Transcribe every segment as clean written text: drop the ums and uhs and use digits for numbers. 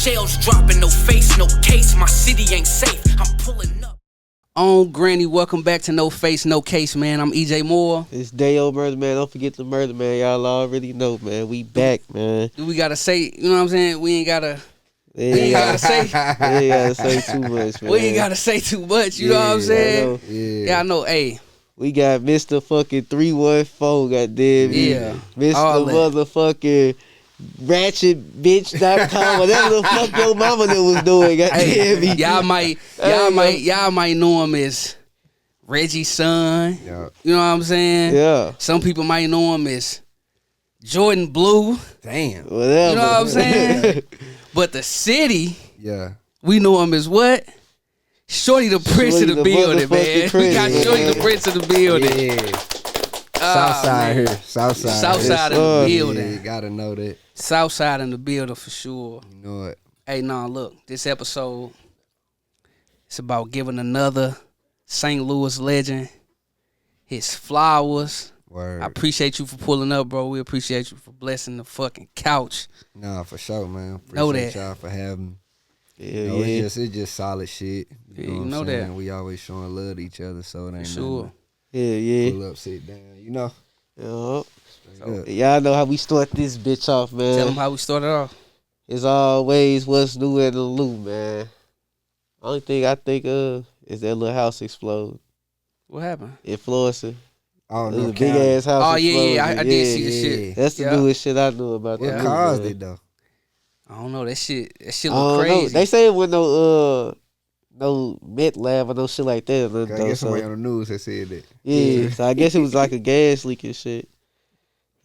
Shells dropping, no face, no case. My city ain't safe. I'm pulling up. On Granny, welcome back to No Face, No Case, man. I'm EJ Moore. It's Dayo Murder Man. Don't forget the Murder Man. Y'all already know, man. We back, man. We gotta say, you know what I'm saying? We ain't gotta say too much, man. We ain't gotta say too much, you know what I'm saying? I know. Hey. We got Mr. fucking 314, goddamn. Yeah. Mr. Motherfucking ratchetbitch.com, whatever the fuck your mama that was doing, goddamn. Hey, y'all might know him as Reggie's son. Yeah. You know what I'm saying? Yeah. Some people might know him as Jordan Blue. Damn. Whatever. You know what I'm saying? But the city, we know him as what? Shorty the Prince of the building, man. We got Shorty the Prince of the building. Yeah. Southside here. Southside in the building. Yeah, you gotta know that. Southside in the building for sure. You know it. Hey, look, this episode, it's about giving another St. Louis legend his flowers. Word. I appreciate you for pulling up, bro. We appreciate you for blessing the fucking couch. Nah, for sure, man. Know Appreciate that. y'all for having me. Yeah, It's just solid shit. You what know I'm saying? that. We always showing love to each other, so it ain't Sure. Yeah. pull up, sit down, you know. Yup. So, Y'all know how we start this bitch off, man. Tell them how we started off. It's always what's new in the loop, man. Only thing I think of is that little house explode What happened? in Florissant. oh It was no, a big ass house. Oh, yeah, I explosion. did see the shit. That's the Yeah. newest shit I knew about. What that caused movie, it though? I don't know. That shit I look don't crazy. know. They say it was no meth lab or no shit like that. I guess somebody on the news has said that. Yeah, so I guess it was like a gas leak and shit.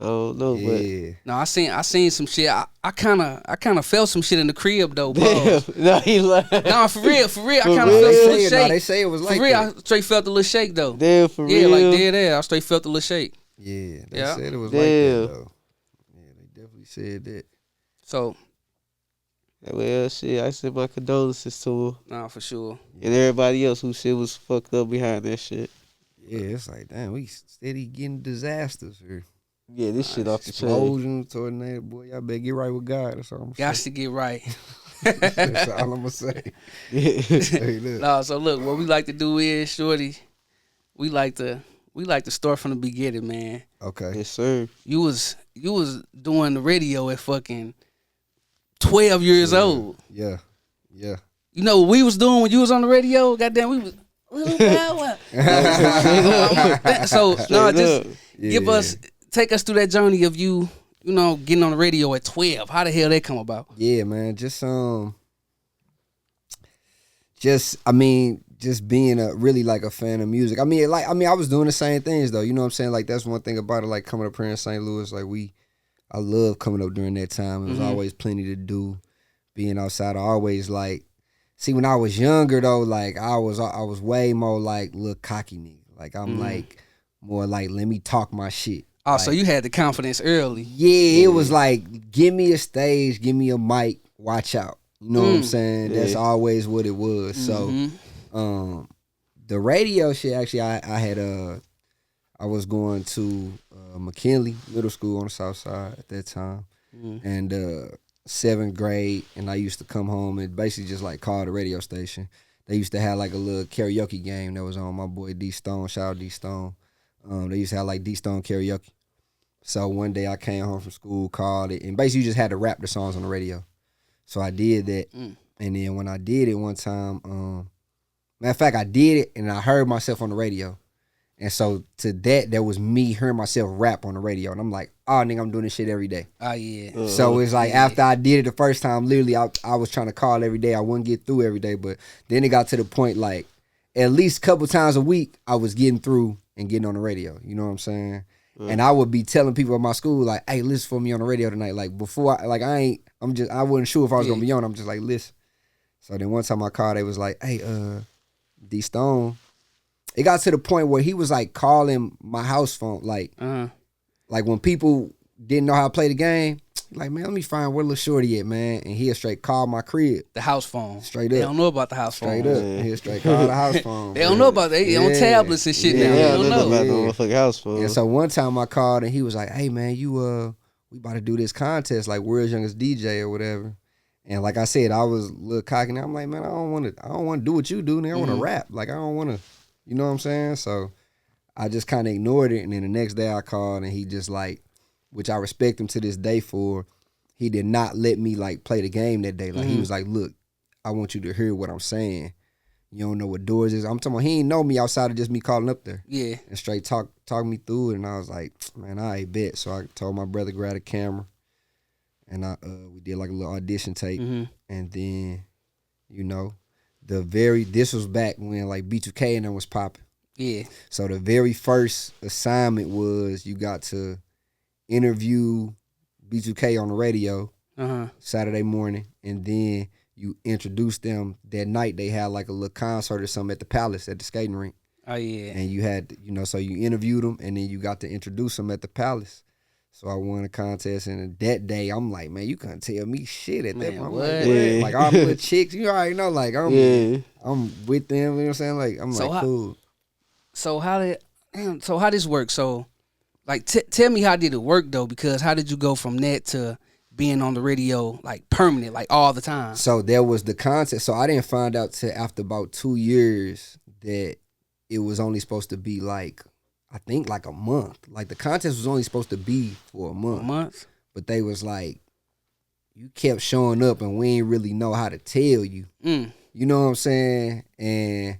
I don't know, Yeah. No, I seen some shit. I kind of felt some shit in the crib though, but bro. damn, no, he like, Nah, for real. I For kind of real? felt a They little say, shake. they say it was like For real, that. I straight felt a little shake though. damn, for Yeah, real. like dead air. I straight felt a little shake. Yeah, they Yeah. said it was Damn. like that though. Yeah, they definitely said that. So, Well, shit, I send my condolences to her nah, for sure. and everybody else who shit was fucked up behind that shit. Yeah, it's like, damn, we steady getting disasters here. Yeah, this shit off the chain. Explosion, tornado, boy, y'all better get right with God. That's all I'm Got saying. to get right. That's all I'm gonna say. Hey, look. No, so look, what we like to do is, Shorty, we like to start from the beginning, man. Okay. Yes, sir. You was doing the radio at fucking 12 years old. Yeah. You know what we was doing when you was on the radio? Goddamn, we was. So no, just take us through that journey of you know, getting on the radio at 12. How the hell that come about? Yeah, man. Just being really like a fan of music. I was doing the same things though. You know what I'm saying? Like that's one thing about it. Like coming up here in St. Louis, like I love coming up during that time. It was always plenty to do. Being outside, I always like. See, when I was younger though, like I was way more like little cocky nigga. Like I'm like more like let me talk my shit. Oh, like, so you had the confidence early. Yeah, it was like give me a stage, give me a mic, watch out. You know what I'm saying? Yeah. That's always what it was. So, the radio shit actually, I was going to McKinley Middle School on the South Side at that time, and 7th grade, and I used to come home and basically just like call the radio station. They used to have like a little karaoke game that was on. My boy D Stone, shout out D Stone. They used to have like D Stone karaoke. So one day I came home from school, called it, and basically you just had to rap the songs on the radio. So I did that, and then when I did it one time, matter of fact, I did it and I heard myself on the radio. And so to that, there was me hearing myself rap on the radio. And I'm like, oh, nigga, I'm doing this shit every day. Oh, yeah. So it's like after I did it the first time, literally, I was trying to call every day. I wouldn't get through every day. But then it got to the point, like, at least a couple times a week, I was getting through and getting on the radio. You know what I'm saying? And I would be telling people at my school, like, hey, listen for me on the radio tonight. Like, before, I wasn't sure if I was going to be on. I'm just like, listen. So then one time I called, they was like, hey, D Stone. It got to the point where he was like calling my house phone, like when people didn't know how to play the game, like, man, let me find where little Shorty at, man. And he'll straight call my crib. The house phone. Straight up. They don't know about the house phone. Straight up. He'll straight call the house phone. They don't know about that. They on tablets and shit now. They don't know. about the motherfucking house phone. And so one time I called and he was like, hey, man, we about to do this contest, like World's Youngest DJ or whatever. And like I said, I was a little cocky. And I'm like, man, I don't want to do what you do. Nigga. I want to rap. Like, I don't want to, you know what I'm saying? So I just kind of ignored it. And then the next day I called and he just like, which I respect him to this day for, he did not let me like play the game that day. Like he was like, look, I want you to hear what I'm saying. You don't know what doors is. I'm talking about he ain't know me outside of just me calling up there. Yeah. And straight talk me through it. And I was like, man, I bet. So I told my brother grab a camera. And we did like a little audition tape. And then, you know, this was back when like B2K and them was popping. Yeah. So the very first assignment was you got to interview B2K on the radio Saturday morning. And then you introduced them that night. They had like a little concert or something at the Palace at the skating rink. Oh, yeah. And you had, you know, so you interviewed them and then you got to introduce them at the Palace. So I won a contest, and that day I'm like, man, you couldn't tell me shit at that point. I'm like, what? Like all the chicks, you already know, like I'm with them. You know what I'm saying? Like I'm so like, cool. So how this work? So, like, tell me how did it work though? Because how did you go from that to being on the radio like permanent, like all the time? So there was the contest. So I didn't find out till after about 2 years that it was only supposed to be like, I think like a month. Like the contest was only supposed to be for a month. A month? But they was like, you kept showing up and we ain't really know how to tell you. You know what I'm saying? And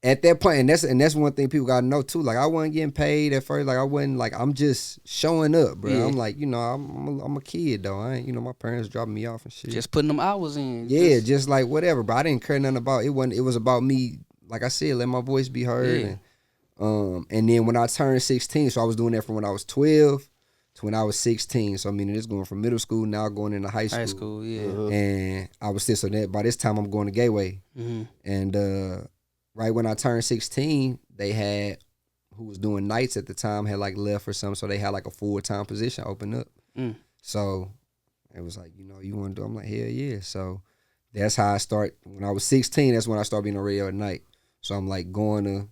at that point, and that's one thing people gotta know too. Like I wasn't getting paid at first. Like I wasn't like, I'm just showing up, bro. Yeah. I'm like, you know, I'm a kid though. I ain't, you know, my parents dropping me off and shit. Just putting them hours in. Yeah, just like whatever. But I didn't care nothing about it. It was about me, like I said, let my voice be heard. Yeah. And then when I turned 16, so I was doing that from when I was 12 to when I was 16. So I mean, it's going from middle school now going into high school. High school, yeah. And I was still, so that by this time I'm going to Gateway. And right when I turned 16, they had, who was doing nights at the time, had like left or something. So they had like a full-time position open up. So it was like, you know, you want to do? I'm like, hell yeah. So that's how I start. When I was 16, that's when I started being on radio at night. So I'm like going to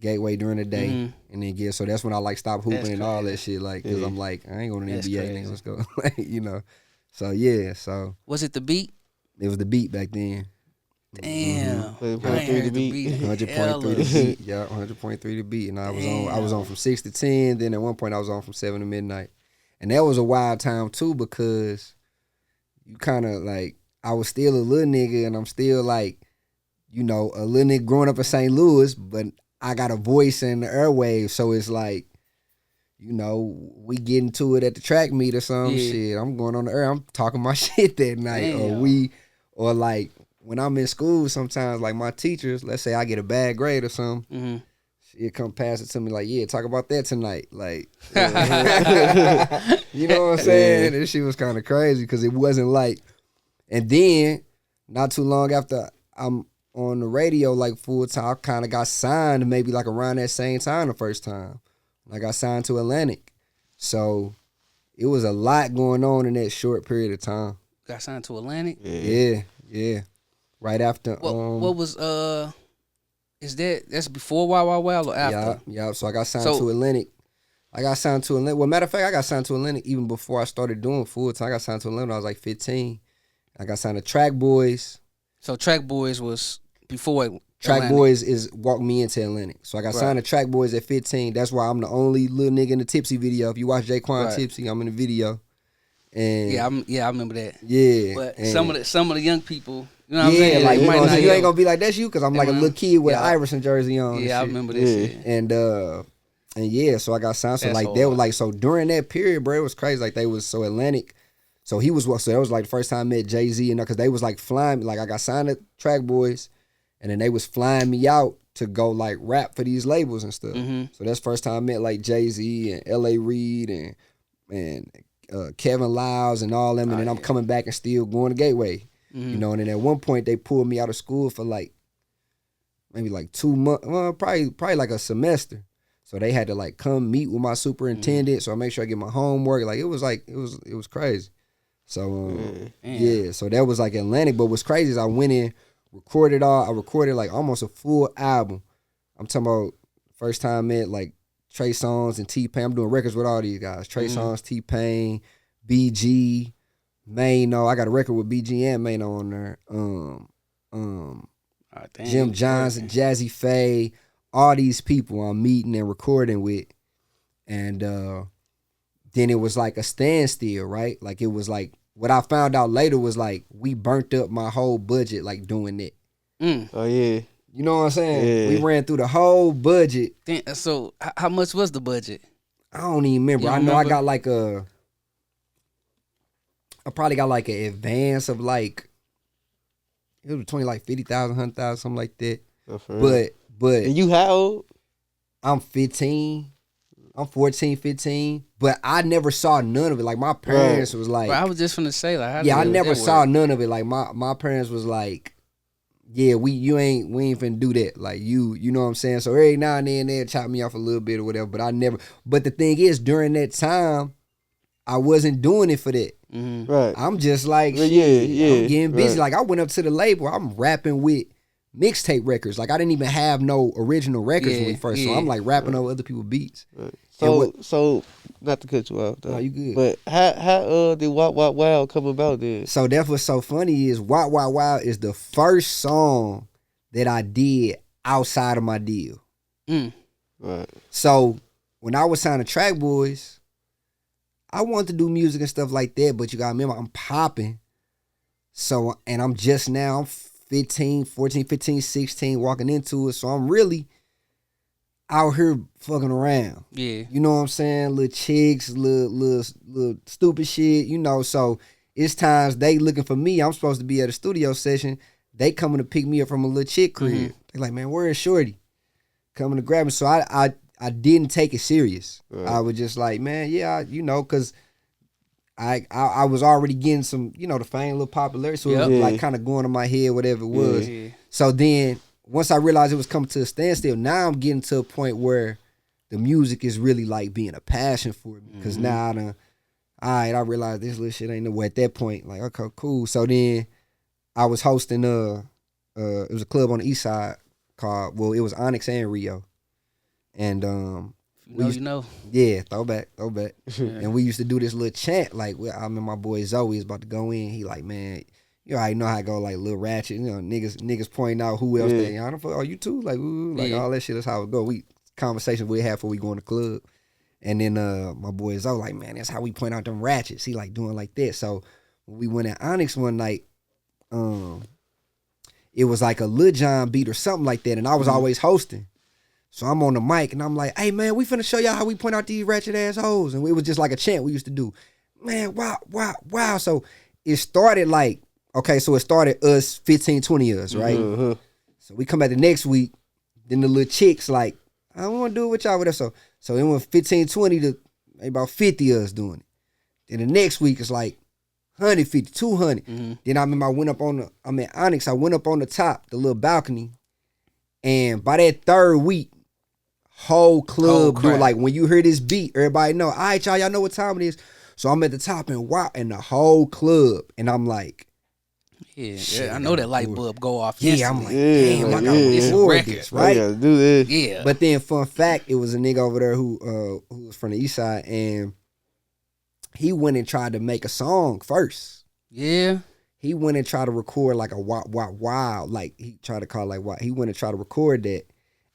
Gateway during the day, and then so that's when I like stop hooping and all that shit, like, cause I'm like, I ain't going to the NBA, nigga, let's go, like, you know. So yeah, so was it the beat? It was the beat back then. Damn, 100.3 the beat. 100.3 the beat. Yeah, 100.3 the beat, and I was on from 6 to 10. Then at one point I was on from 7 to midnight, and that was a wild time too because you kind of like, I was still a little nigga, and I'm still like, you know, a little nigga growing up in St. Louis, but I got a voice in the airwaves, so it's like, you know, we get into it at the track meet or some shit. I'm going on the air, I'm talking my shit that night. Damn. Or like when I'm in school sometimes, like my teachers, let's say I get a bad grade or something, she'll come pass it to me like, yeah, talk about that tonight. Like, you know what I'm saying? And she was kind of crazy because it wasn't like, and then not too long after I'm on the radio like full time, I kind of got signed maybe like around that same time the first time. I got signed to Atlantic. So it was a lot going on in that short period of time. Got signed to Atlantic? Yeah. Right after what was that's before Wild Wild Wild or after? Yeah. So I got signed to Atlantic. Well, matter of fact, I got signed to Atlantic even before I started doing full time. I got signed to Atlantic when I was like 15. I got signed to Track Boys. So Track Boys was before Track Boys is walked me into Atlantic. So I got signed to Track Boys at 15. That's why I'm the only little nigga in the Tipsy video. If you watch Jaquan Tipsy, I'm in the video. And I remember that. Yeah. But some of the young people, you know what I'm saying? Like you ain't gonna be like, that's you, because I'm like a little kid with an Iverson jersey on. Yeah, I remember this shit. And yeah, so I got signed. So like they were like, so during that period, bro, it was crazy. Like they was so Atlantic. So that was like the first time I met Jay-Z, and because they was like flying me, like I got signed to Track Boys, and then they was flying me out to go like rap for these labels and stuff. So that's the first time I met like Jay-Z and L.A. Reid and Kevin Lyles and all them, and then I'm coming back and still going to Gateway. You know, and then at one point they pulled me out of school for like maybe like 2 months, well, probably like a semester. So they had to like come meet with my superintendent, so I make sure I get my homework. Like it was crazy. So so that was like Atlantic. But what's crazy is I went in, recorded like almost a full album. I'm talking about first time I met like Trey Songz and T-Pain. I'm doing records with all these guys. Trey Songz, T-Pain, BG, Mano. I got a record with BG and Mano on there. Dang, Jim Johnson, Jazzy Faye, all these people I'm meeting and recording with. And then it was like a standstill, right? Like it was like, what I found out later was like, we burnt up my whole budget like doing it. Oh yeah. You know what I'm saying? Yeah. We ran through the whole budget. So how much was the budget? I don't even remember. You I don't know remember? I got like I probably got like an advance of like, it was between like 50,000, 100,000, something like that. Oh, for real. But And you how old? I'm 15. I'm 14, 15. But I never saw none of it. Like my parents was like, Bro, I was just finna say like, how yeah, I did never that saw work? none of it. Like my parents was like, yeah, we ain't finna do that. Like you know what I'm saying? So every now and then they'd chop me off a little bit or whatever. But I never. But the thing is, during that time, I wasn't doing it for that. Mm-hmm. Right. I'm just like, Yeah, shit, yeah, I'm getting busy. right. Like I went up to the label. I'm rapping with mixtape records. Like I didn't even have no original records when we first. So yeah. I'm like rapping over other people's beats. Right. And So not to cut you off though. No, you good. But how did Wop Wop Wow come about then? So that's what's so funny is Wow Wow Wow is the first song that I did outside of my deal. Right. So when I was signing Track Boys, I wanted to do music and stuff like that, but you gotta remember I'm popping. So, and I'm just now, I'm 14, 15, 16, walking into it. So I'm really out here fucking around. Yeah. You know what I'm saying? Little chicks, little stupid shit, you know. So it's times they looking for me. I'm supposed to be at a studio session. They coming to pick me up from a little chick crib. They like, man, where is Shorty? Coming to grab me. So I didn't take it serious. Right. I was just like, man, yeah, you know, because I was already getting some, you know, the fame, little popularity. So it was Yep. like kind of going in my head, whatever it was. Yeah. So then once I realized it was coming to a standstill, now I'm getting to a point where the music is really like being a passion for me. Because now I realized this little shit ain't no way at that point. Like, okay, cool. So then I was hosting it was a club on the east side called, well, it was Onyx and Rio. And You know. yeah, throwback. And we used to do this little chant. Like, I remember my boy Zoe is about to go in. He like, man, you already know how it go, like little ratchet. You know, niggas pointing out who else they. I don't know, you too? Like, ooh, like all that shit. That's how it go. We conversations we have before we go in the club. And then my boy Zoe like, man, that's how we point out them ratchets. He like doing like that. So when we went at Onyx one night, it was like a Lil Jon beat or something like that, and I was always hosting. So I'm on the mic and I'm like, hey man, we finna show y'all how we point out these ratchet ass hoes. And it was just like a chant we used to do. Man, wow. So it started like, okay, so it started us 15, 20 of us, right? Mm-hmm. So we come back the next week, then the little chicks like, I don't wanna do it with y'all, whatever. So it went 15, 20 to maybe about 50 of us doing it. Then the next week it's like 150, 200. Then I remember I'm at Onyx, I went up on the top, the little balcony. And by that third week, whole club doing, like when you hear this beat, everybody know, all right, y'all know what time it is. So I'm at the top and wow, and the whole club. And I'm like, Yeah, I know that light bulb go off. yeah, I'm like, Yeah, damn, I like, gotta yeah. record this, I right? gotta do this. Yeah. But then fun fact, it was a nigga over there who was from the east side, and he went and tried to make a song first. Yeah. He went and tried to record like a wow, like he tried to call it like wow. He went and tried to record that,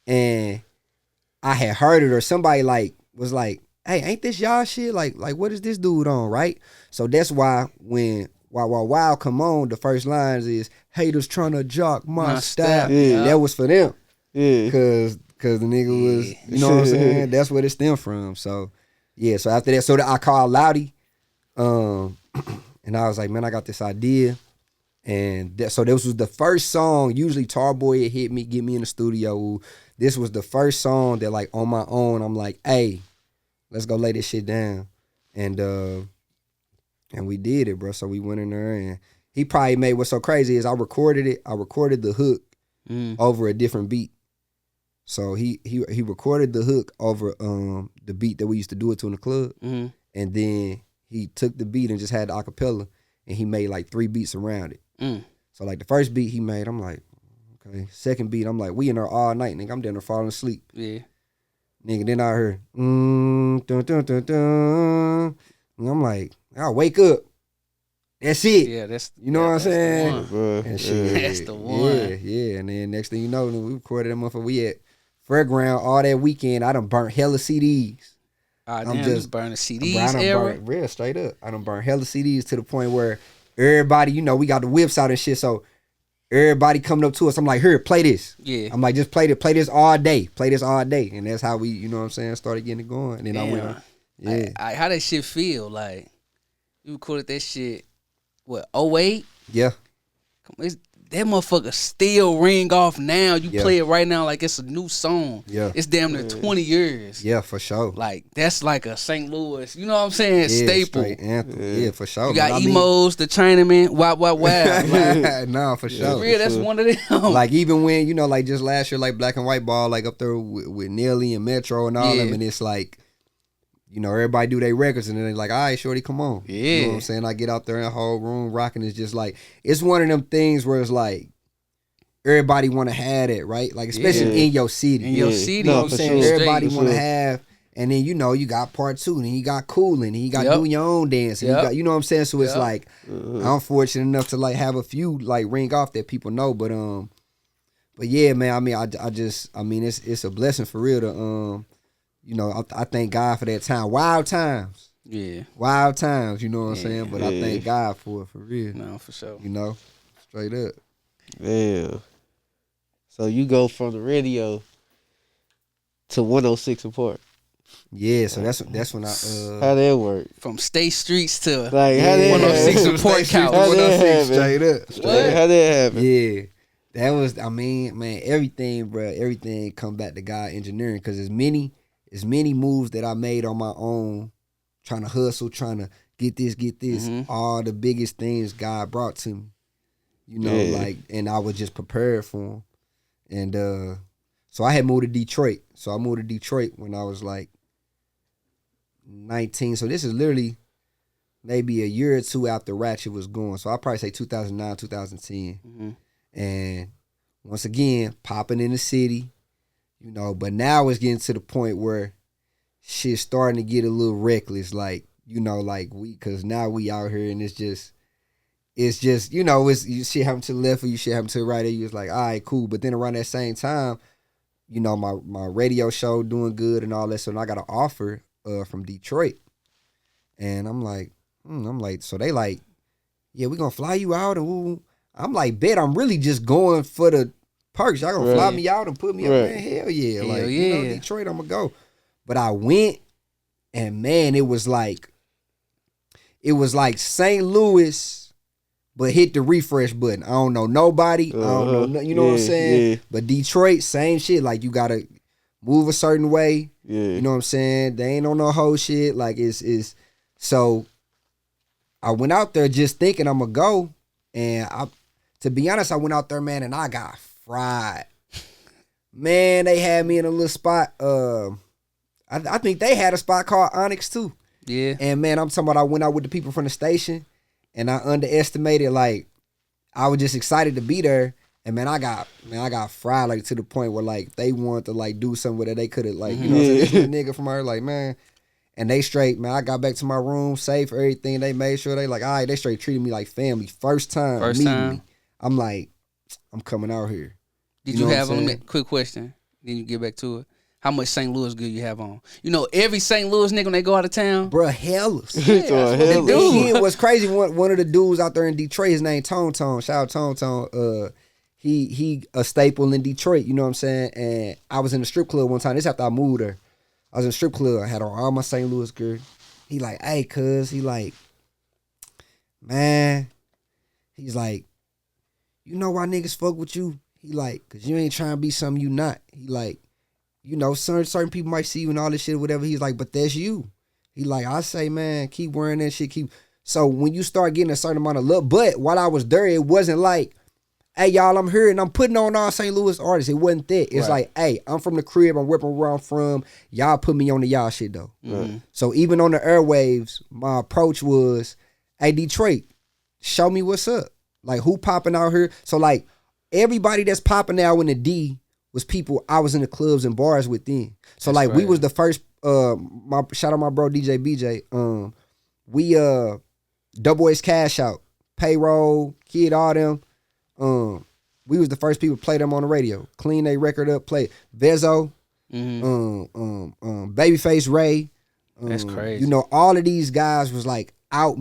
and I had heard it, or somebody like was like, hey, ain't this y'all shit? Like what is this dude on, right? So that's why when Wow come on, the first lines is haters trying to jock my style. Yeah. That was for them. Yeah. Cause the nigga was, you know what I'm saying? That's where it stemmed from. So yeah, so after that, I called Loudy, and I was like, man, I got this idea. And so this was the first song. Usually Tarboy would hit me, get me in the studio. This was the first song that like on my own, I'm like, hey, let's go lay this shit down. And we did it, bro. So we went in there, and he probably made what's so crazy is I recorded the hook over a different beat. So he recorded the hook over the beat that we used to do it to in the club. And then he took the beat and just had the acapella, and he made like 3 beats around it. So like the first beat he made, I'm like, okay. Second beat, I'm like, we in there all night, nigga. I'm down there falling asleep. Yeah. Nigga, then I heard, dun, dun, dun, dun. And I'm like, I'll wake up. That's it. Yeah, that's You know what I'm that's the saying? one. Bruh, And shit. That's the one. Yeah. And then next thing you know, we recorded that motherfucker. We at Fairground all that weekend. I done burnt hella CDs. Damn, you burning CDs, I done era. burnt real straight up. I done burnt hella CDs to the point where everybody, you know, we got the whips out and shit. So everybody coming up to us, I'm like, here, play this. Yeah. I'm like, just play this all day. Play this all day. And that's how we, you know what I'm saying, started getting it going. And then I went, yeah. How that shit feel? Like, you recorded that shit, what, 08? Yeah. That motherfucker still ring off now. You Yeah. play it right now like it's a new song. Yeah. It's damn near 20 years. Yeah, for sure. Like, that's like a St. Louis, you know what I'm saying? Yeah, Staple. straight anthem. Yeah, for sure. You got But I mean- Emos, the Chinaman, wow. Like, nah, for sure. for real, that's one of them. Like even when, you know, like just last year, like Black and White Ball, like up there with Nelly and Metro and all them, and it's like, you know, everybody do their records and then they're like, all right, Shorty, come on. Yeah. You know what I'm saying? I get out there in the whole room rocking. It's just like, it's one of them things where it's like, everybody want to have it, right? Like, especially in your city. In your city, You know what I'm for saying? sure. Everybody For want to sure. have, and then, you know, you got part two, and then you got cooling, and you got Yep. do your own dance, and you Yep. got, you know what I'm saying? So it's Yep. like, I'm fortunate enough to like have a few like ring off that people know, but yeah, man, I mean, I mean, it's a blessing for real to, you know, I thank God for that time. Wild times. Yeah. Wild times, you know what I'm saying? But I thank God for it, for real. No, for sure. You know? Straight up. Damn. So you go from the radio to 106&park. Yeah, so that's when I How that work? From State Streets to Like how that 106 happen? and Port Couch. How that 106 happen? straight up. Like, how that happen? Yeah. That was, I mean, man, everything come back to God engineering, because as many moves that I made on my own, trying to hustle, trying to get this, all the biggest things God brought to me. You know, like, and I was just prepared for them. And so I had moved to Detroit. So I moved to Detroit when I was like 19. So this is literally maybe a year or two after Ratchet was going. So I'll probably say 2009, 2010. And once again, popping in the city, you know, but now it's getting to the point where shit's starting to get a little reckless. Like, you know, like cause now we out here and it's just, you know, it's you shit happen to the left or you shit happen to the right, and you was like, all right, cool. But then around that same time, you know, my radio show doing good and all that. So I got an offer from Detroit. And I'm like, so they like, yeah, we gonna fly you out. And I'm like, bet I'm really just going for the perks. Y'all gonna fly me out and put me up there? Hell yeah. Like, you know, Detroit, I'm gonna go. But I went, and man, it was like St. Louis, but hit the refresh button. I don't know nobody. I don't know, you know what I'm saying? Yeah. But Detroit, same shit. Like, you gotta move a certain way. Yeah. You know what I'm saying? They ain't on no whole shit. Like, it's so I went out there just thinking I'm gonna go. And to be honest, I went out there, man, and I got fried. Man, they had me in a little spot. I think they had a spot called Onyx too. Yeah. And man, I'm talking about I went out with the people from the station, and I underestimated, like, I was just excited to be there. And man, I got fried, like, to the point where, like, they wanted to, like, do something with it. They could have, like, you know what I'm saying, this nigga from her, like, man. And they straight, man, I got back to my room, safe, everything. They made sure they like, all right, they straight treated me like family. First time meeting me. I'm like, I'm coming out here. Did you have on that quick question? Then you get back to it. How much St. Louis good you have on? You know, every St. Louis nigga when they go out of town, Bruh, hellas. Hell Dude, what's crazy, one of the dudes out there in Detroit, his name Tone. Shout out Tone. He a staple in Detroit, you know what I'm saying? And I was in the strip club one time. This after I moved there. I was in the strip club. I had on all my St. Louis gear. He like, hey, cuz. He like, man. He's like, you know why niggas fuck with you? He like, cause you ain't trying to be something you not. He like, you know, certain people might see you and all this shit or whatever. He's like, but that's you. He like, I say, man, keep wearing that shit. So when you start getting a certain amount of love, but while I was there, it wasn't like, hey, y'all, I'm here and I'm putting on all St. Louis artists. It wasn't that. It's like, hey, I'm from the crib. I'm repping where I'm from. Y'all put me on the y'all shit, though. So even on the airwaves, my approach was, hey, Detroit, show me what's up. Like, who popping out here? So, like, everybody that's popping out in the D was people I was in the clubs and bars with then. So, like, we was the first, shout out my bro DJ BJ. We, Double Ace Cash Out. Payroll, Kid, all them. We was the first people to play them on the radio. Clean their record up, play Vezo, Babyface Ray. That's crazy. You know, all of these guys was like out.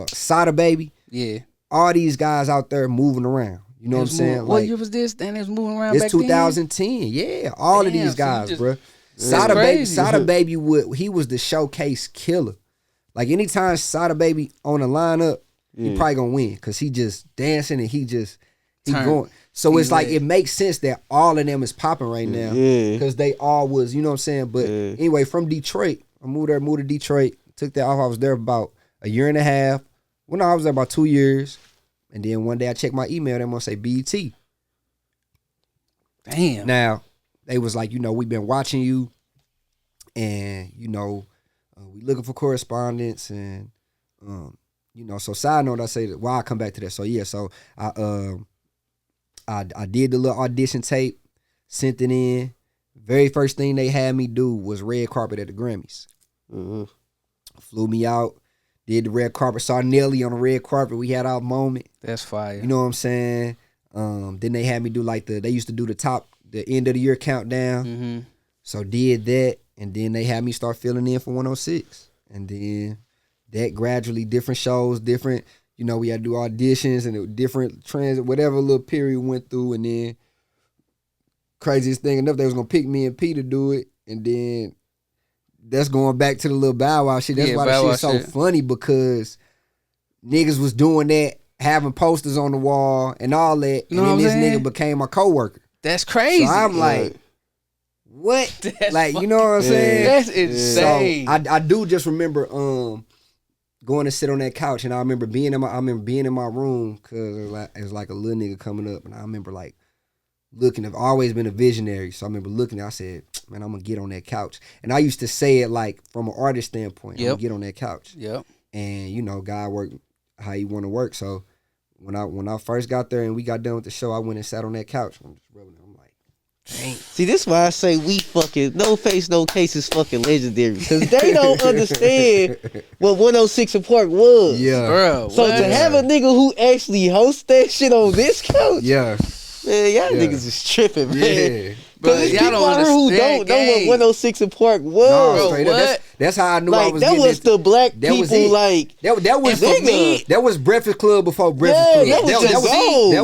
Sada Baby. Yeah. All these guys out there moving around. You know what I'm saying? What like, year was this? And it was moving around it's back 2010. Yeah, all of Damn, these guys, so bro. crazy. Sada Baby he was the showcase killer. Like anytime Sada Baby on the lineup, he probably gonna win because he just dancing and he going. So it's like it makes sense that all of them is popping right now because they all was, you know what I'm saying. But anyway, from Detroit, I moved to Detroit. Took that off. I was there about a year and a half. Well, no, I was there about 2 years. And then one day I checked my email, they gonna say BET. Damn. Now, they was like, you know, we've been watching you and, you know, we looking for correspondence and, you know, so side note, I say that, well, I'll come back to that. So yeah, so I did the little audition tape, sent it in. Very first thing they had me do was red carpet at the Grammys. Flew me out. Did the red carpet, saw Nelly on the red carpet. We had our moment. That's fire. You know what I'm saying? Then they had me do like they used to do the end of the year countdown. So did that. And then they had me start filling in for 106. And then that gradually, different shows, different, you know, we had to do auditions and different trends, whatever little period we went through. And then craziest thing enough, they was going to pick me and P to do it. And then that's going back to the little Bow Wow shit. That's why the shit's so funny because niggas was doing that, having posters on the wall and all that. And then this nigga became my coworker. That's crazy. So I'm like, what? That's like, you know what I'm saying? That's insane. So I do just remember going to sit on that couch, and I remember being in my room because it was like a little nigga coming up, and I remember like looking. I've always been a visionary, so I remember looking. I said, "Man, I'm gonna get on that couch." And I used to say it like from an artist standpoint. I'm gonna get on that couch. Yep. And you know, God work how you want to work. So when I first got there and we got done with the show, I went and sat on that couch. I'm just rubbing it. I'm like, dang. See, this is why I say we fucking No Face No Case is fucking legendary because they don't understand what 106 and Park was. Yeah, bro. So to have a nigga who actually hosts that shit on this couch, yeah, man, y'all niggas is tripping, man. Yeah. Because there's people out here who don't know what 106 and Park was. No, straight up. That's how I knew I was that getting was the black that was people, it. like that was for me. That was Breakfast Club before Breakfast Club. That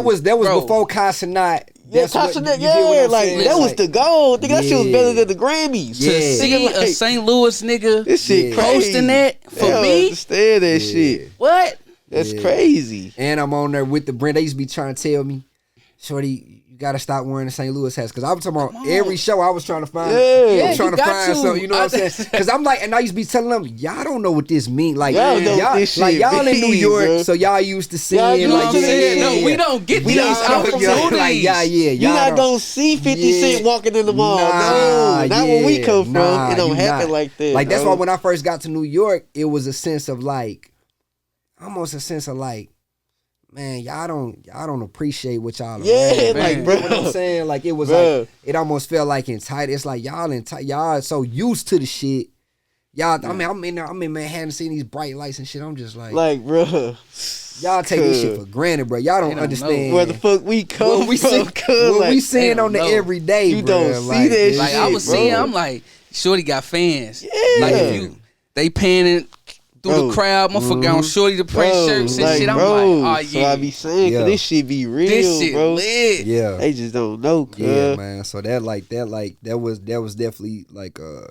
was before Casanat. Yeah, Casanat, that was the goal. Think that shit was better than the Grammys. To see a St. Louis nigga this shit crazy. Posting that for I don't me. Understand that shit. What? That's crazy. And I'm on there with the brand. They used to be trying to tell me, Shorty, you gotta stop wearing the St. Louis hats. Cause I was talking about every show I was trying to find. I was trying to find something, you know what I'm saying? Cause I'm like, and I used to be telling them, y'all don't know what this means. Like y'all in New York, bro. So y'all used to sing. You know what I'm saying? No, we don't get these opportunities. Like, you're not gonna see 50 Cent walking in the mall. No, not where we come from. It don't happen like that. Like that's why when I first got to New York, it was a sense of like, almost a sense of like, man, y'all don't appreciate what y'all are. Yeah, like, bro. You know what I'm saying? Like, it was like, it almost felt like entitled. It's like, y'all so used to the shit. Y'all, I mean, I'm in Manhattan seeing these bright lights and shit. I'm just like, bro. Y'all take this shit for granted, bro. Y'all don't understand where the fuck we come from. What we seeing on the everyday, you bro. You don't see that shit, like, I was seeing, I'm like, Shorty got fans. Yeah. Like, if they panning through the crowd, motherfucker on Shorty the print shirts and shit. I'm like, oh yeah. So I be saying, cause this shit be real, this shit bro. lit. Yeah, they just don't know. Yeah, man. So that was definitely like a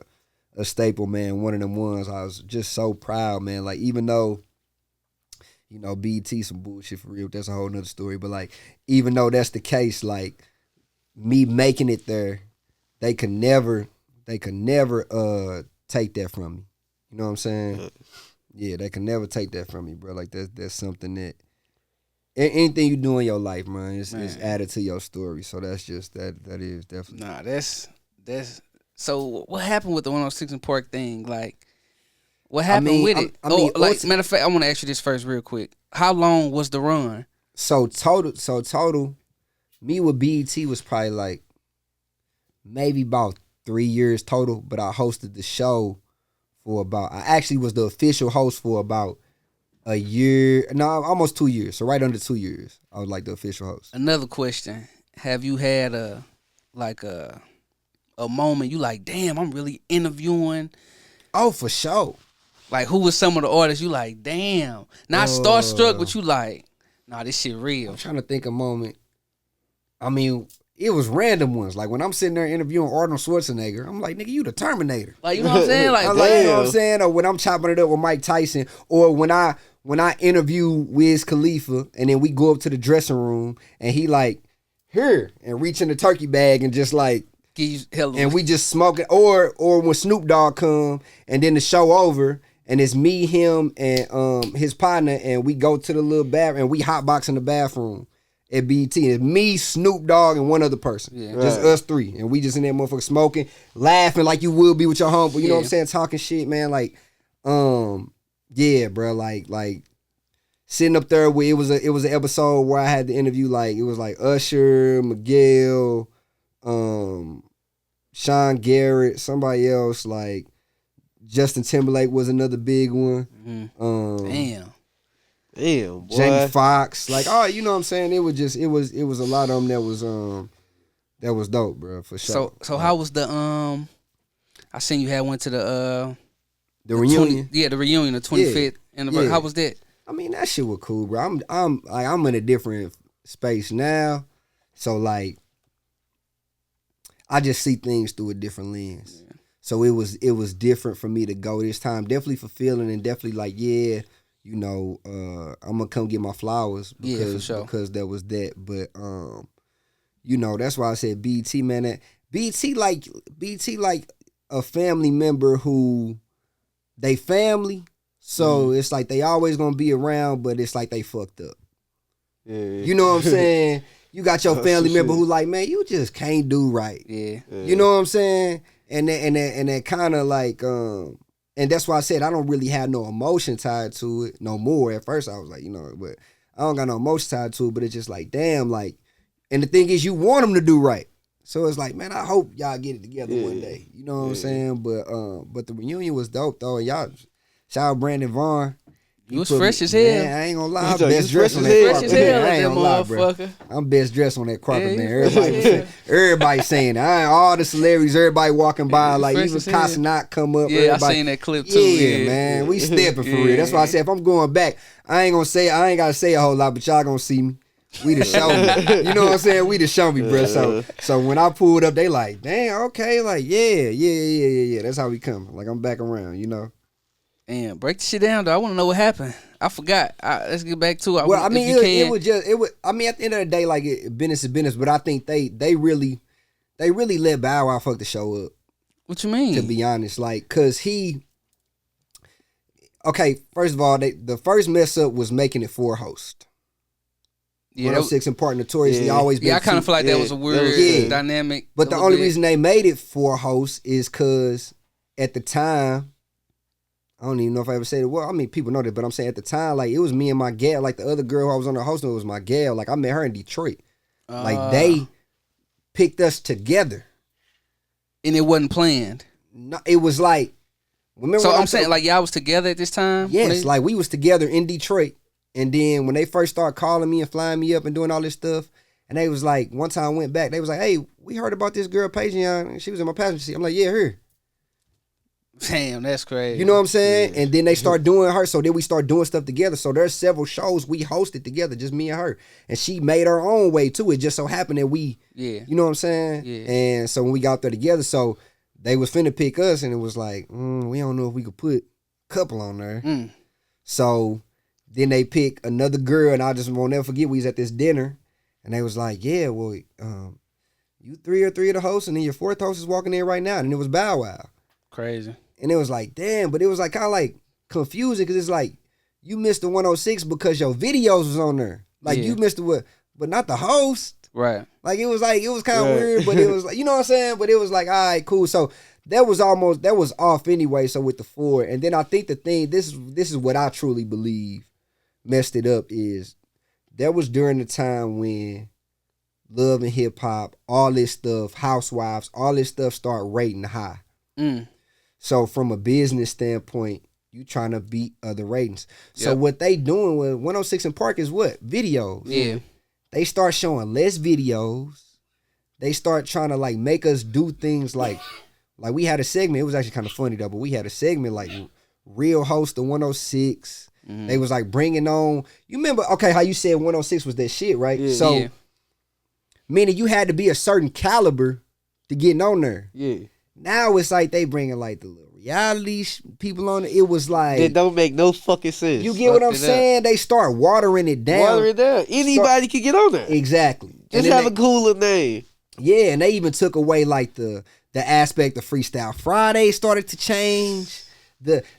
staple, man. One of them ones. I was just so proud, man. Like even though, you know, BET some bullshit for real. That's a whole nother story. But like, even though that's the case, like me making it there, they could never take that from me. You know what I'm saying? Yeah, they can never take that from me, bro. Like that's something that anything you do in your life, man, is added to your story. So that's just that is definitely. Nah, that's so what happened with the 106 and Park thing? Like, what happened with it? Matter of fact, I want to ask you this first real quick. How long was the run? So total, me with BET was probably like maybe about 3 years total, but I hosted the show for about, I actually was the official host for about a year. No, almost 2 years. So right under 2 years, I was like the official host. Another question: have you had a moment you like, damn, I'm really interviewing? Oh, for sure. Like, who was some of the artists you like, damn, not starstruck, but you like, nah, this shit real. I'm trying to think a moment. I mean, it was random ones. Like when I'm sitting there interviewing Arnold Schwarzenegger, I'm like, nigga, you the Terminator. Like, you know what I'm saying? Like, I'm like, you know what I'm saying? Or when I'm chopping it up with Mike Tyson, or when I interview Wiz Khalifa, and then we go up to the dressing room, and he like, here, and reach in the turkey bag and just like, and we just smoke it. Or when Snoop Dogg come, and then the show over, and it's me, him, and his partner, and we go to the little bathroom, and we hotbox in the bathroom at BET. It's me, Snoop Dogg, and one other person. Yeah. Just us three. And we just in that motherfucker smoking, laughing like you would be with your homeboy. You know what I'm saying? Talking shit, man. Like, yeah, bro. Like sitting up there where it was an episode where I had to interview, like, it was like Usher, Miguel, Sean Garrett, somebody else, like Justin Timberlake was another big one. Damn, boy. Jamie Foxx, like, oh, you know what I'm saying? It was a lot of them that was dope, bro, for sure. So how was the I seen you had went to the reunion. The reunion, the 25th anniversary. Yeah. How was that? I mean, that shit was cool, bro. I'm in a different space now, so like I just see things through a different lens. Yeah. So it was different for me to go this time. Definitely fulfilling and definitely like, yeah, you know, I'm gonna come get my flowers because there was that. But you know, that's why I said BT, man. That BT like a family member who they family. So it's like they always gonna be around, but it's like they fucked up. Yeah. You know what I'm saying? You got your family member who like, man, you just can't do right. Yeah. You know what I'm saying? And that kind of like, and that's why I said I don't really have no emotion tied to it no more. At first I was like, you know, but I don't got no emotion tied to it, but it's just like, damn, like, and the thing is you want them to do right. So it's like, man, I hope y'all get it together one day. You know what I'm saying? But the reunion was dope though. Y'all, shout out Brandon Vaughn. You was fresh as hell. Man, I ain't gonna lie. I'm best dressed on that carpet. I ain't gonna lie, bro. I'm best dressed on that carpet, man. Everybody saying it. All the celebrities, everybody walking by, like even Casanat come up. Yeah, I seen that clip too. Yeah, man. We stepping for real. That's why I said if I'm going back, I ain't gotta say a whole lot, but y'all gonna see me. We the show me. You know what I'm saying? We the show me, bro. So when I pulled up, they like, damn, okay, like, yeah. That's how we come. Like I'm back around, you know. Damn, break the shit down though. I want to know what happened. I forgot. Let's get back to it. Well, I mean, it was. I mean, at the end of the day, like business is business. But I think they really let Bow Wow fuck the show up. What you mean? To be honest, like, cause okay. First of all, the first mess up was making it 4 hosts. Yeah, 106&park notoriously always been. Yeah, I kind of feel like that was a weird dynamic. But the only reason they made it 4 hosts is cause at the time. I don't even know if I ever said it. Well, I mean, people know that, but I'm saying at the time, like, it was me and my gal. Like, the other girl who I was on the hosting with was my gal. Like, I met her in Detroit. Like, they picked us together. And it wasn't planned? No, it was like... Remember so I'm saying, like, y'all was together at this time? Yes, like, we was together in Detroit. And then when they first started calling me and flying me up and doing all this stuff, and they was like, one time I went back, they was like, hey, we heard about this girl, Paige Young, and she was in my passenger seat. I'm like, yeah, her. Damn, that's crazy. You know what I'm saying? Yeah. And then they start doing her, so then we start doing stuff together. So there's several shows we hosted together, just me and her. And she made her own way too. It just so happened that we, you know what I'm saying? Yeah. And so when we got there together, so they was finna pick us, and it was like, we don't know if we could put a couple on there. So then they pick another girl, and I just won't never forget, we was at this dinner, and they was like, yeah, well, you 3 of the hosts, and then your 4th host is walking in right now, and it was Bow Wow. Crazy. And it was like, damn, but it was like kind of like confusing because it's like you missed the 106 because your videos was on there. Like you missed the but not the host. Right. Like it was kind of weird, but it was like, you know what I'm saying? But it was like, all right, cool. So that was off anyway. So with the 4, and then I think the thing, this is what I truly believe messed it up is that was during the time when Love and Hip Hop, all this stuff, Housewives, all this stuff start rating high. So from a business standpoint, you trying to beat other ratings. So Yep. what they doing with 106 and Park is what? Videos. Yeah. They start showing less videos. They start trying to like make us do things like we had a segment. It was actually kind of funny though, but we had a segment like real host of 106. They was like bringing on. You remember? Okay, how you said 106 was that shit, right? Yeah. So Yeah. meaning you had to be a certain caliber to get on there. Yeah. Now it's like they bringing like the little reality people on it. It was like It don't make no fucking sense. you get what I'm Fucked it saying? They start watering it down. Water it down. Anybody can get on there. Exactly. Just And then have they- a cooler name. Yeah, and they even took away like the aspect of Freestyle Friday started to change.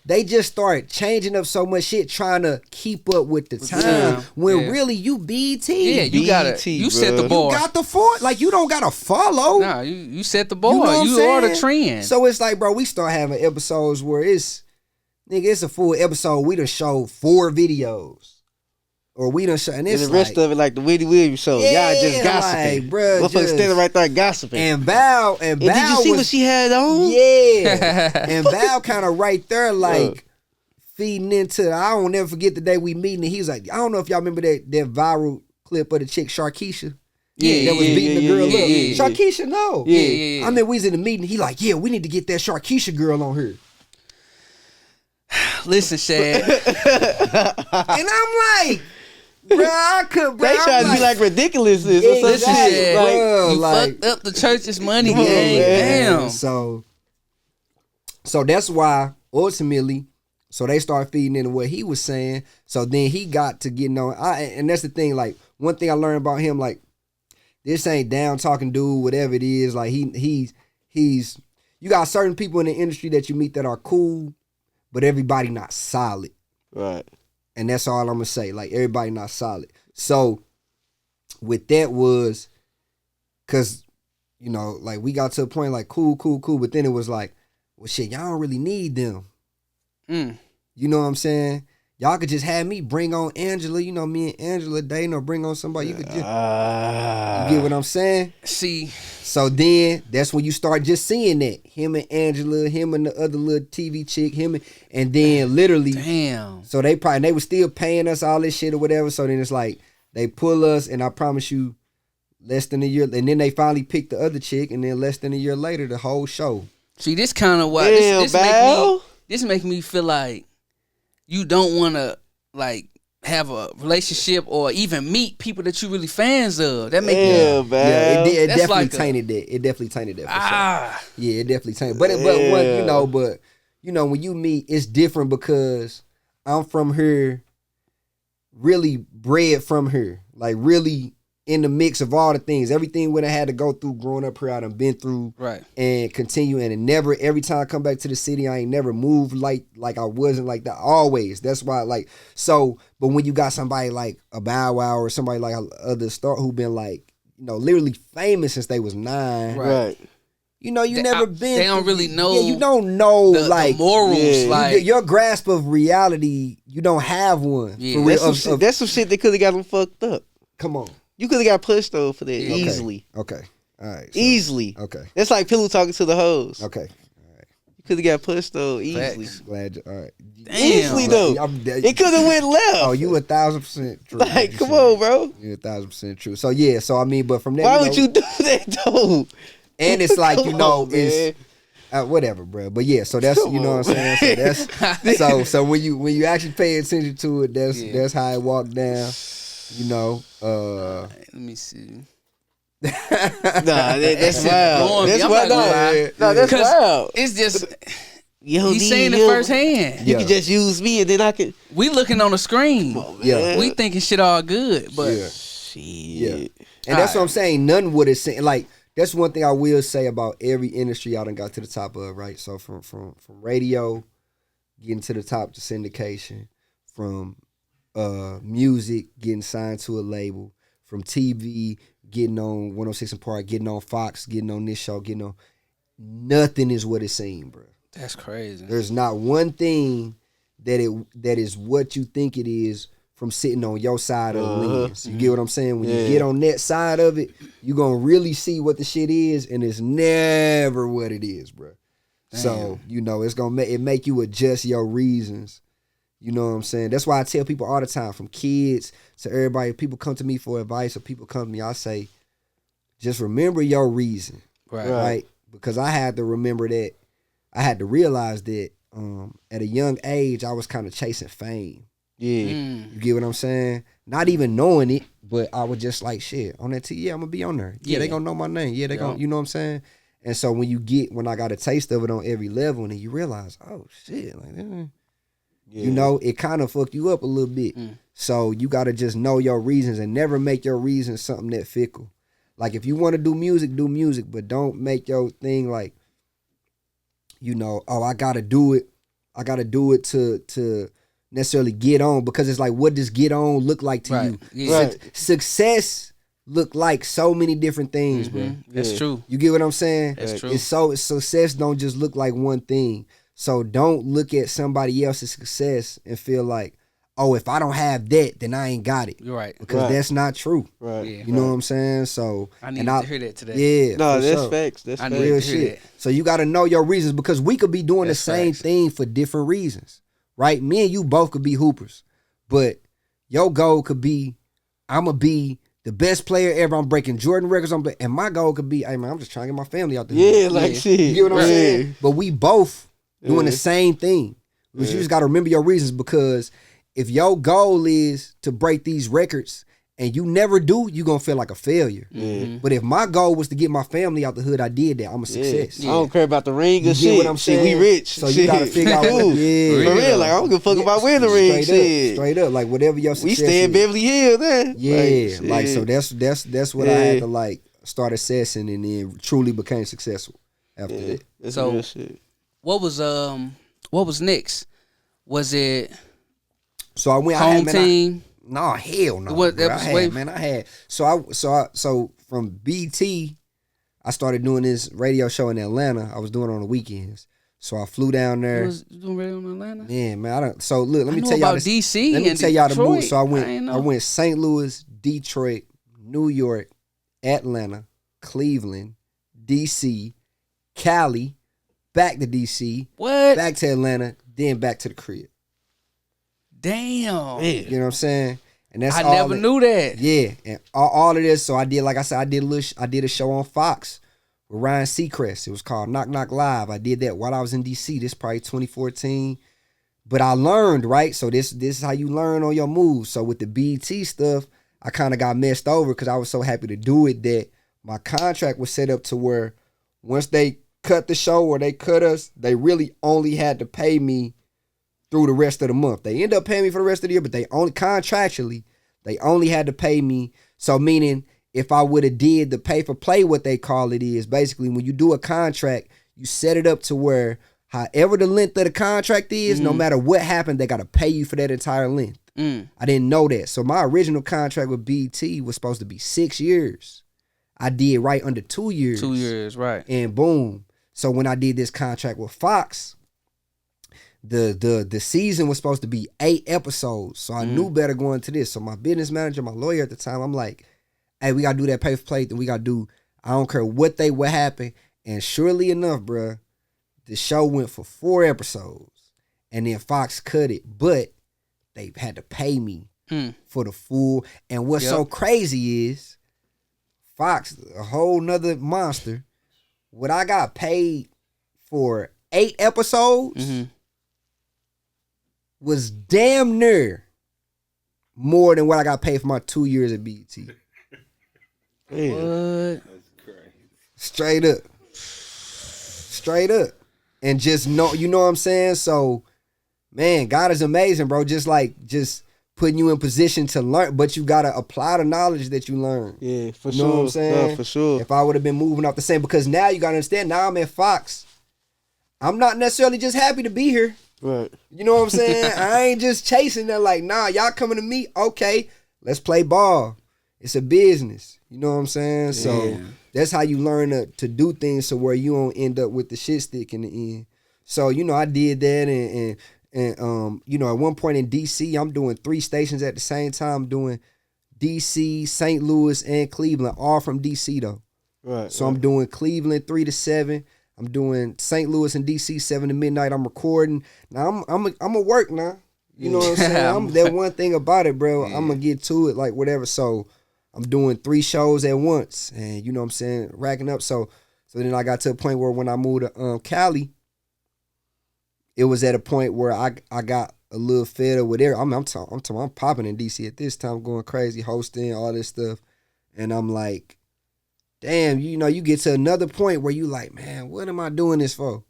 They just started changing up so much shit trying to keep up with the time. time, When yeah. really you BT. Yeah, you gotta. BT, You set the bruh. bar. You got the like you don't gotta follow. Nah, you set the bar. You know what I'm You are the saying? trend. So it's like, bro, we start having episodes where it's a full episode. We done showed 4 videos. Or we done show, and And it's the rest like, of it like the Whitney Williams show. Yeah, Y'all just gossiping. like, bruh, Motherfuckers just- standing right there gossiping. and Bow And did you see was, what she had on? Yeah. And Val kind of right there, like, feeding into, I don't never forget the day we meeting, and he was like, I don't know if y'all remember that viral clip of the chick, Sharkeisha. Yeah, That was yeah, beating the yeah, girl yeah, up. yeah. Sharkeisha, no. Yeah, yeah, yeah. I mean, we was in the meeting, he like, yeah, we need to get that Sharkeisha girl on here. Listen, Shad. And I'm like, bro, I could, bro. They I'm trying to be like ridiculous or Yeah, something. Listen, exactly, Shad. Like, bro, You like, fucked up the church's money Come on, game. man. Damn. So that's why ultimately, so they start feeding into what he was saying. So then he got to getting on. And that's the thing. Like one thing I learned about him, like this ain't down talking dude, whatever it is. Like he's you got certain people in the industry that you meet that are cool, but everybody not solid. right. And that's all I'm gonna say. Like everybody not solid. So with that was, cause you know, like we got to a point like cool, but then it was like, well, shit, y'all don't really need them. Mm. You know what I'm saying? Y'all could just have me bring on Angela. You know, me and Angela dating, or bring on somebody. You could just, you get what I'm saying? See, So then that's when you start just seeing that him and Angela, him and the other little TV chick, and then literally. damn. So they was still paying us all this shit or whatever. So then it's like they pull us, and I promise you, less than a year, and then they finally picked the other chick, and then less than a year later, the whole show. See, this kind of why Damn, this make me feel like you don't want to like have a relationship or even meet people that you really fans of. That make me Damn, Yeah, man. it That's definitely like tainted that. It definitely tainted that. For sure. ah. Yeah, it definitely tainted. But when you meet, it's different because I'm from here, really bred from here, like really in the mix of all the things, everything what I had to go through growing up here, I done been through, Right. and continue, and it never, every time I come back to the city, I ain't never moved like I wasn't like that always. That's why, like, so, but when you got somebody like a Bow Wow or somebody like other star who been like, you know, literally famous since they was 9, Right. you know, you They- never I- been. they don't through- really know Yeah, you don't know The like morals, yeah. like your grasp of reality. You don't have one. Yeah. For real. That's some shit that could have got them fucked up. Come on. You could have got pushed though for that Yeah. Okay. easily. Okay. All right. so- Easily. Okay. That's like Pillow talking to the hoes. Okay. You could have got pushed though easily. Facts. Glad. All right. Damn. Easily though. It could have went left. Oh, you 1,000% true. Like, come on, bro. You 1,000% true. So yeah. So I mean, but from that, Why you would know, you do that though? And it's like, you Come know, on, it's whatever, bro. But yeah, so that's Come you know on, what I'm saying. So that's so when you actually pay attention to it, that's how it walked down. You know. let me see. Nah, that's shit wild. blowing me. That's I'm wild. not gonna lie. No, that's 'Cause wild. It's just You don't he's need saying it him. firsthand. You Yeah. can just use me and then I can. We looking on the screen. Yeah. We thinking shit all good, but Yeah. Shit. Yeah. And that's what I'm saying. None would have said like that's one thing I will say about every industry y'all done got to the top of, right? So from radio, getting to the top to syndication, from music, getting signed to a label, from TV, getting on 106 and Park, getting on Fox, getting on this show, getting on nothing is what it seemed, bro. that's crazy. There's not one thing that is what you think it is from sitting on your side of the lens. You get what I'm saying? When you get on that side of it, you're going to really see what the shit is, and it's never what it is, bro. So, you know, it's gonna make you adjust your reasons. You know what I'm saying? That's why I tell people all the time, from kids to everybody, people come to me for advice or people come to me, I say, just remember your reason. Right? Because I had to remember that, I had to realize that at a young age, I was kind of chasing fame. Yeah. You get what I'm saying? Not even knowing it, but I was just like, shit, on that TV, I'm gonna be on there. Yeah, they gonna know my name. Yeah, they gonna, you know what I'm saying? And so when I got a taste of it on every level, and then you realize, oh shit, like, you know, it kind of fuck you up a little bit. So you gotta just know your reasons and never make your reasons something that fickle. Like if you want to do music, but don't make your thing like, you know, oh, I gotta do it to necessarily get on, because it's like, what does get on look like to you? Yeah. Success look like so many different things, bro. That's true. You get what I'm saying? That's true. It's so success don't just look like one thing. So don't look at somebody else's success and feel like, oh, if I don't have that, then I ain't got it. You're right. Because that's not true. Right. Yeah. You know what I'm saying? So I need to hear that today. Yeah. No, that's sure. facts. That's I facts. need to Real hear shit. that. So you got to know your reasons, because we could be doing That's the same facts. thing for different reasons, right? Me and you both could be hoopers, but your goal could be, I'm going to be the best player ever. I'm breaking Jordan records. And my goal could be, hey man, I'm just trying to get my family out there. Yeah, like shit. You get what I'm saying? But we both doing the same thing. You just got to remember your reasons, because if your goal is to break these records and you never do, you're going to feel like a failure. But if my goal was to get my family out the hood, I did that. I'm a success. I don't care about the ring or You shit. get what I'm Shit, saying? we rich. So you got to figure out Cool. what, For real, like I don't give a fuck about winning the ring. Shit. Straight up, like whatever your We success stay in is. Beverly Hills, man. Yeah, like shit. so that's what I had to like start assessing, and then truly became successful after that. That's So- real shit. What was next? Was it So I went home team? No, hell no. What- bro. that was I way- had, man, I had. So from BT, I started doing this radio show in Atlanta. I was doing it on the weekends. So I flew down You there. was doing radio in Atlanta? Man, I don't. So look, let me I know tell y'all about this. DC Let me and tell y'all the Detroit. move. So I ain't know. went St. Louis, Detroit, New York, Atlanta, Cleveland, DC, Cali, back to DC, What? back to Atlanta, then back to the crib. Damn. You know what I'm saying? And that's I all never it- knew that. Yeah, and all of this. So I did, like I said, I did a show on Fox with Ryan Seacrest. It was called Knock Knock Live. I did that while I was in DC. This probably 2014. But I learned, right? So this is how you learn on your moves. So with the BET stuff, I kind of got messed over because I was so happy to do it that my contract was set up to where once they cut the show or they cut us, they really only had to pay me through the rest of the month. They end up paying me for the rest of the year, but they only contractually, they only had to pay me. So meaning if I would have did the pay for play, what they call it is basically when you do a contract, you set it up to where however the length of the contract is, no matter what happened, they got to pay you for that entire length. I didn't know that. So my original contract with BT was supposed to be 6 years. I did right under 2 years. 2 years, right. And boom. So when I did this contract with Fox, the season was supposed to be 8 episodes. So I knew better going into this. So my business manager, my lawyer at the time, I'm like, hey, we got to do that pay for play. Then we got to do, I don't care what happened. And surely enough, bruh, the show went for 4 episodes. And then Fox cut it. But they had to pay me for the full. And what's so crazy is Fox, a whole nother monster. What I got paid for 8 episodes was damn near more than what I got paid for my 2 years at BET. What? Straight up. Straight up. And just know, you know what I'm saying? So, man, God is amazing, bro. Just putting you in position to learn, but you got to apply the knowledge that you learn. Yeah, for You sure. know what I'm saying? No, for sure. If I would have been moving off the same, because now you got to understand, now I'm at Fox. I'm not necessarily just happy to be here. Right. You know what I'm saying? I ain't just chasing that like, nah, y'all coming to me? Okay, let's play ball. It's a business. You know what I'm saying? So that's how you learn to do things so where you don't end up with the shit stick in the end. So, you know, I did that and you know, at one point in DC, I'm doing 3 stations at the same time, doing DC, St. Louis, and Cleveland, all from DC though. Right. So I'm doing Cleveland 3 to 7. I'm doing St. Louis and DC 7 to midnight. I'm recording. Now I'm a work now. You know what I'm saying? That one thing about it, bro. I'm gonna get to it, like whatever. So I'm doing 3 shows at once, and you know what I'm saying, racking up. So then I got to a point where when I moved to Cali, it was at a point where I got a little fed up with it. I'm popping in DC at this time, going crazy, hosting all this stuff, and I'm like, damn, you know, you get to another point where you like, man, what am I doing this for?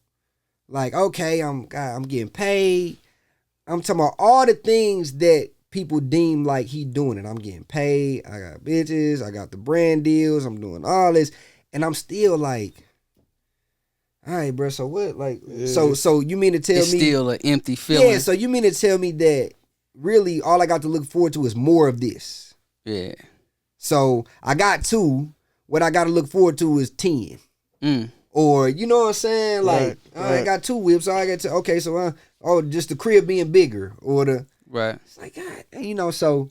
Like, okay, I'm getting paid. I'm talking about all the things that people deem like he doing it. I'm getting paid. I got bitches. I got the brand deals. I'm doing all this, and I'm still like, all right, bro. So what? Like, so you mean to tell it's me still an empty feeling? Yeah. So you mean to tell me that really all I got to look forward to is more of this? Yeah. So I got 2. What I got to look forward to is 10. Or you know what I'm saying? Like I got 2 whips. So I got to okay. So just the crib being bigger or the right. It's like God, you know. So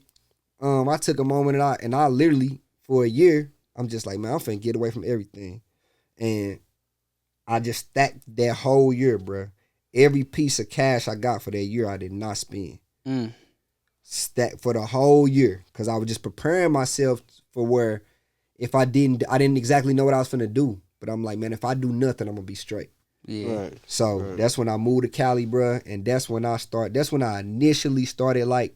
I took a moment and I literally for a year I'm just like, man, I'm finna get away from everything, and I just stacked that whole year, bro. Every piece of cash I got for that year, I did not spend. Stacked for the whole year because I was just preparing myself for where if I didn't exactly know what I was finna do. But I'm like, man, if I do nothing, I'm gonna be straight. Yeah. Right. So that's when I moved to Cali, bro, and that's when I initially started like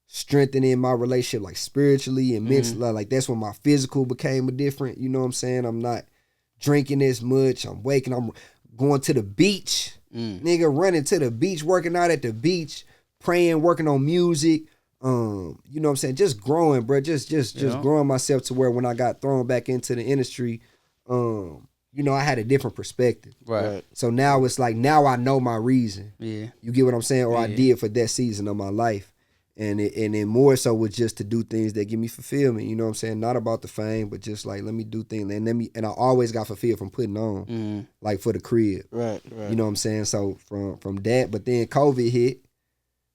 strengthening my relationship, like spiritually and mentally. Like that's when my physical became a different. You know what I'm saying? I'm not drinking as much. I'm going to the beach, nigga, running to the beach, working out at the beach, praying, working on music. You know what I'm saying? Just growing, bro. Just growing myself to where when I got thrown back into the industry, you know, I had a different perspective. Right. So now it's like, now I know my reason. Yeah. You get what I'm saying? Or I did for that season of my life. And then more so was just to do things that give me fulfillment. You know what I'm saying? Not about the fame, but just like, let me do things. And I always got fulfilled from putting on, like for the crib. Right. You know what I'm saying? So from that, but then COVID hit.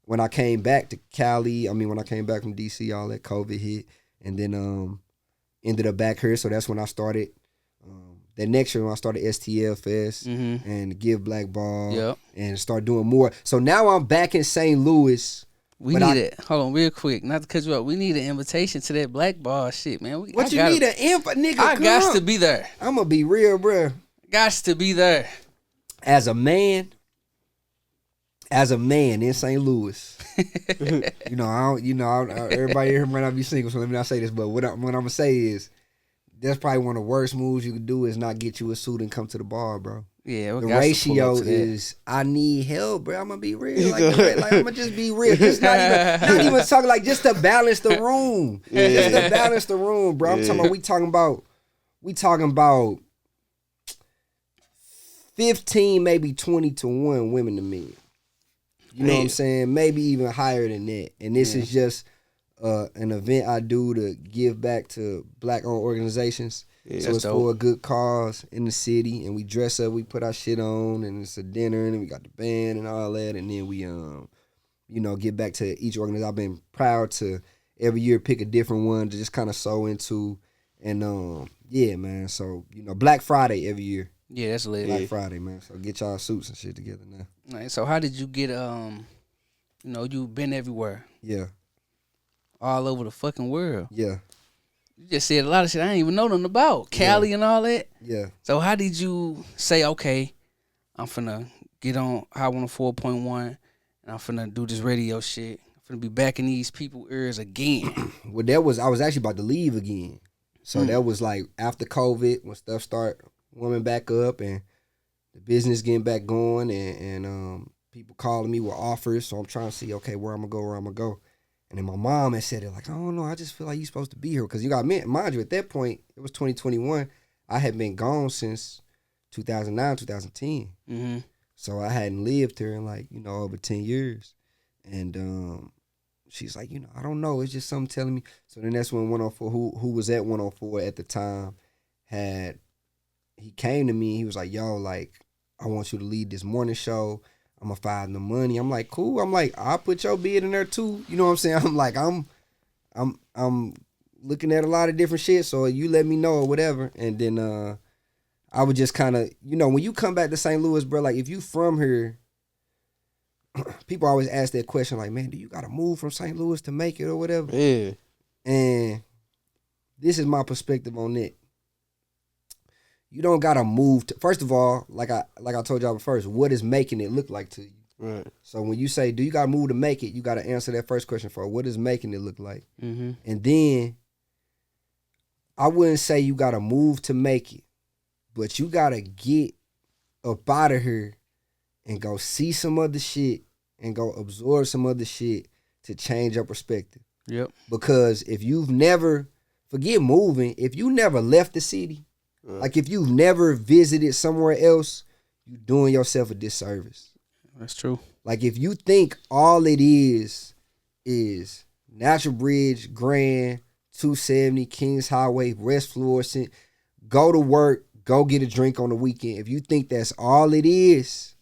When I came back to Cali, when I came back from DC, all that COVID hit. And then ended up back here. So that's when I started. That next year when I started STL Fest and Give Black Ball and start doing more. So now I'm back in St. Louis. We need it. Hold on, real quick. Not to cut you up. We need an invitation to that Black Ball shit, man. What you need an invite, nigga? I got to be there. I'm gonna be real, bro. Got to be there. As a man in St. Louis, everybody here might not be single, so let me not say this. But what I'm gonna say is, that's probably one of the worst moves you can do is not get you a suit and come to the bar, bro. Yeah, the ratio is I need help, bro. I'm gonna be real, like I'm gonna just be real. Just not even talking like just to balance the room, just to balance the room, bro. I'm talking about we talking about 15, maybe 20 to 1 women to men. You know what I'm saying? Maybe even higher than that. And this is just an event I do to give back to Black-owned organizations. Yeah, so it's for a good cause in the city, and we dress up, we put our shit on, and it's a dinner, and we got the band and all that, and then we, give back to each organization. I've been proud to every year pick a different one to just kind of sew into, and yeah, man. So Black Friday every year. Yeah, that's lit. Black Friday, man. So get y'all suits and shit together now. All right, so how did you get you've been everywhere. Yeah. All over the fucking world. Yeah. You just said a lot of shit I didn't even know nothing about. Cali and all that. Yeah. So how did you say, okay, I'm finna get on Hot 104.1 and I'm finna do this radio shit. I'm finna be back in these people's ears again. Well, I was actually about to leave again. So that was like after COVID when stuff start warming back up and the business getting back going and people calling me with offers. So I'm trying to see, okay, where I'm gonna go. And then my mom had said it like, I don't know, I just feel like you're supposed to be here. Because you got mind you, at that point, it was 2021. I had been gone since 2009, 2010. Mm-hmm. So I hadn't lived here in over 10 years. And she's like, I don't know. It's just something telling me. So then that's when 104, who was at 104 at the time, he came to me. He was like, yo, like, I want you to lead this morning show. I'm gonna find the money. I'm like, cool. I'm like, I'll put your bid in there too. You know what I'm saying? I'm like, I'm looking at a lot of different shit. So you let me know or whatever. And then I would just kind of, when you come back to St. Louis, bro, like if you from here, people always ask that question, like, man, do you gotta move from St. Louis to make it or whatever? Yeah. And this is my perspective on it. You don't gotta move to, first of all, like I told y'all first, what does making it look like to you? Right. So when you say, do you gotta move to make it, you gotta answer that first question for what does making it look like? Mm-hmm. And then I wouldn't say you gotta move to make it, but you gotta get up out of here and go see some other shit and go absorb some other shit to change your perspective. Yep. Because if you've never, forget moving, if you never left the city, like if you've never visited somewhere else, you're doing yourself a disservice. That's true. Like if you think all it is Natural Bridge, Grand, 270, Kings Highway, West Florissant, go to work, go get a drink on the weekend. If you think that's all it is,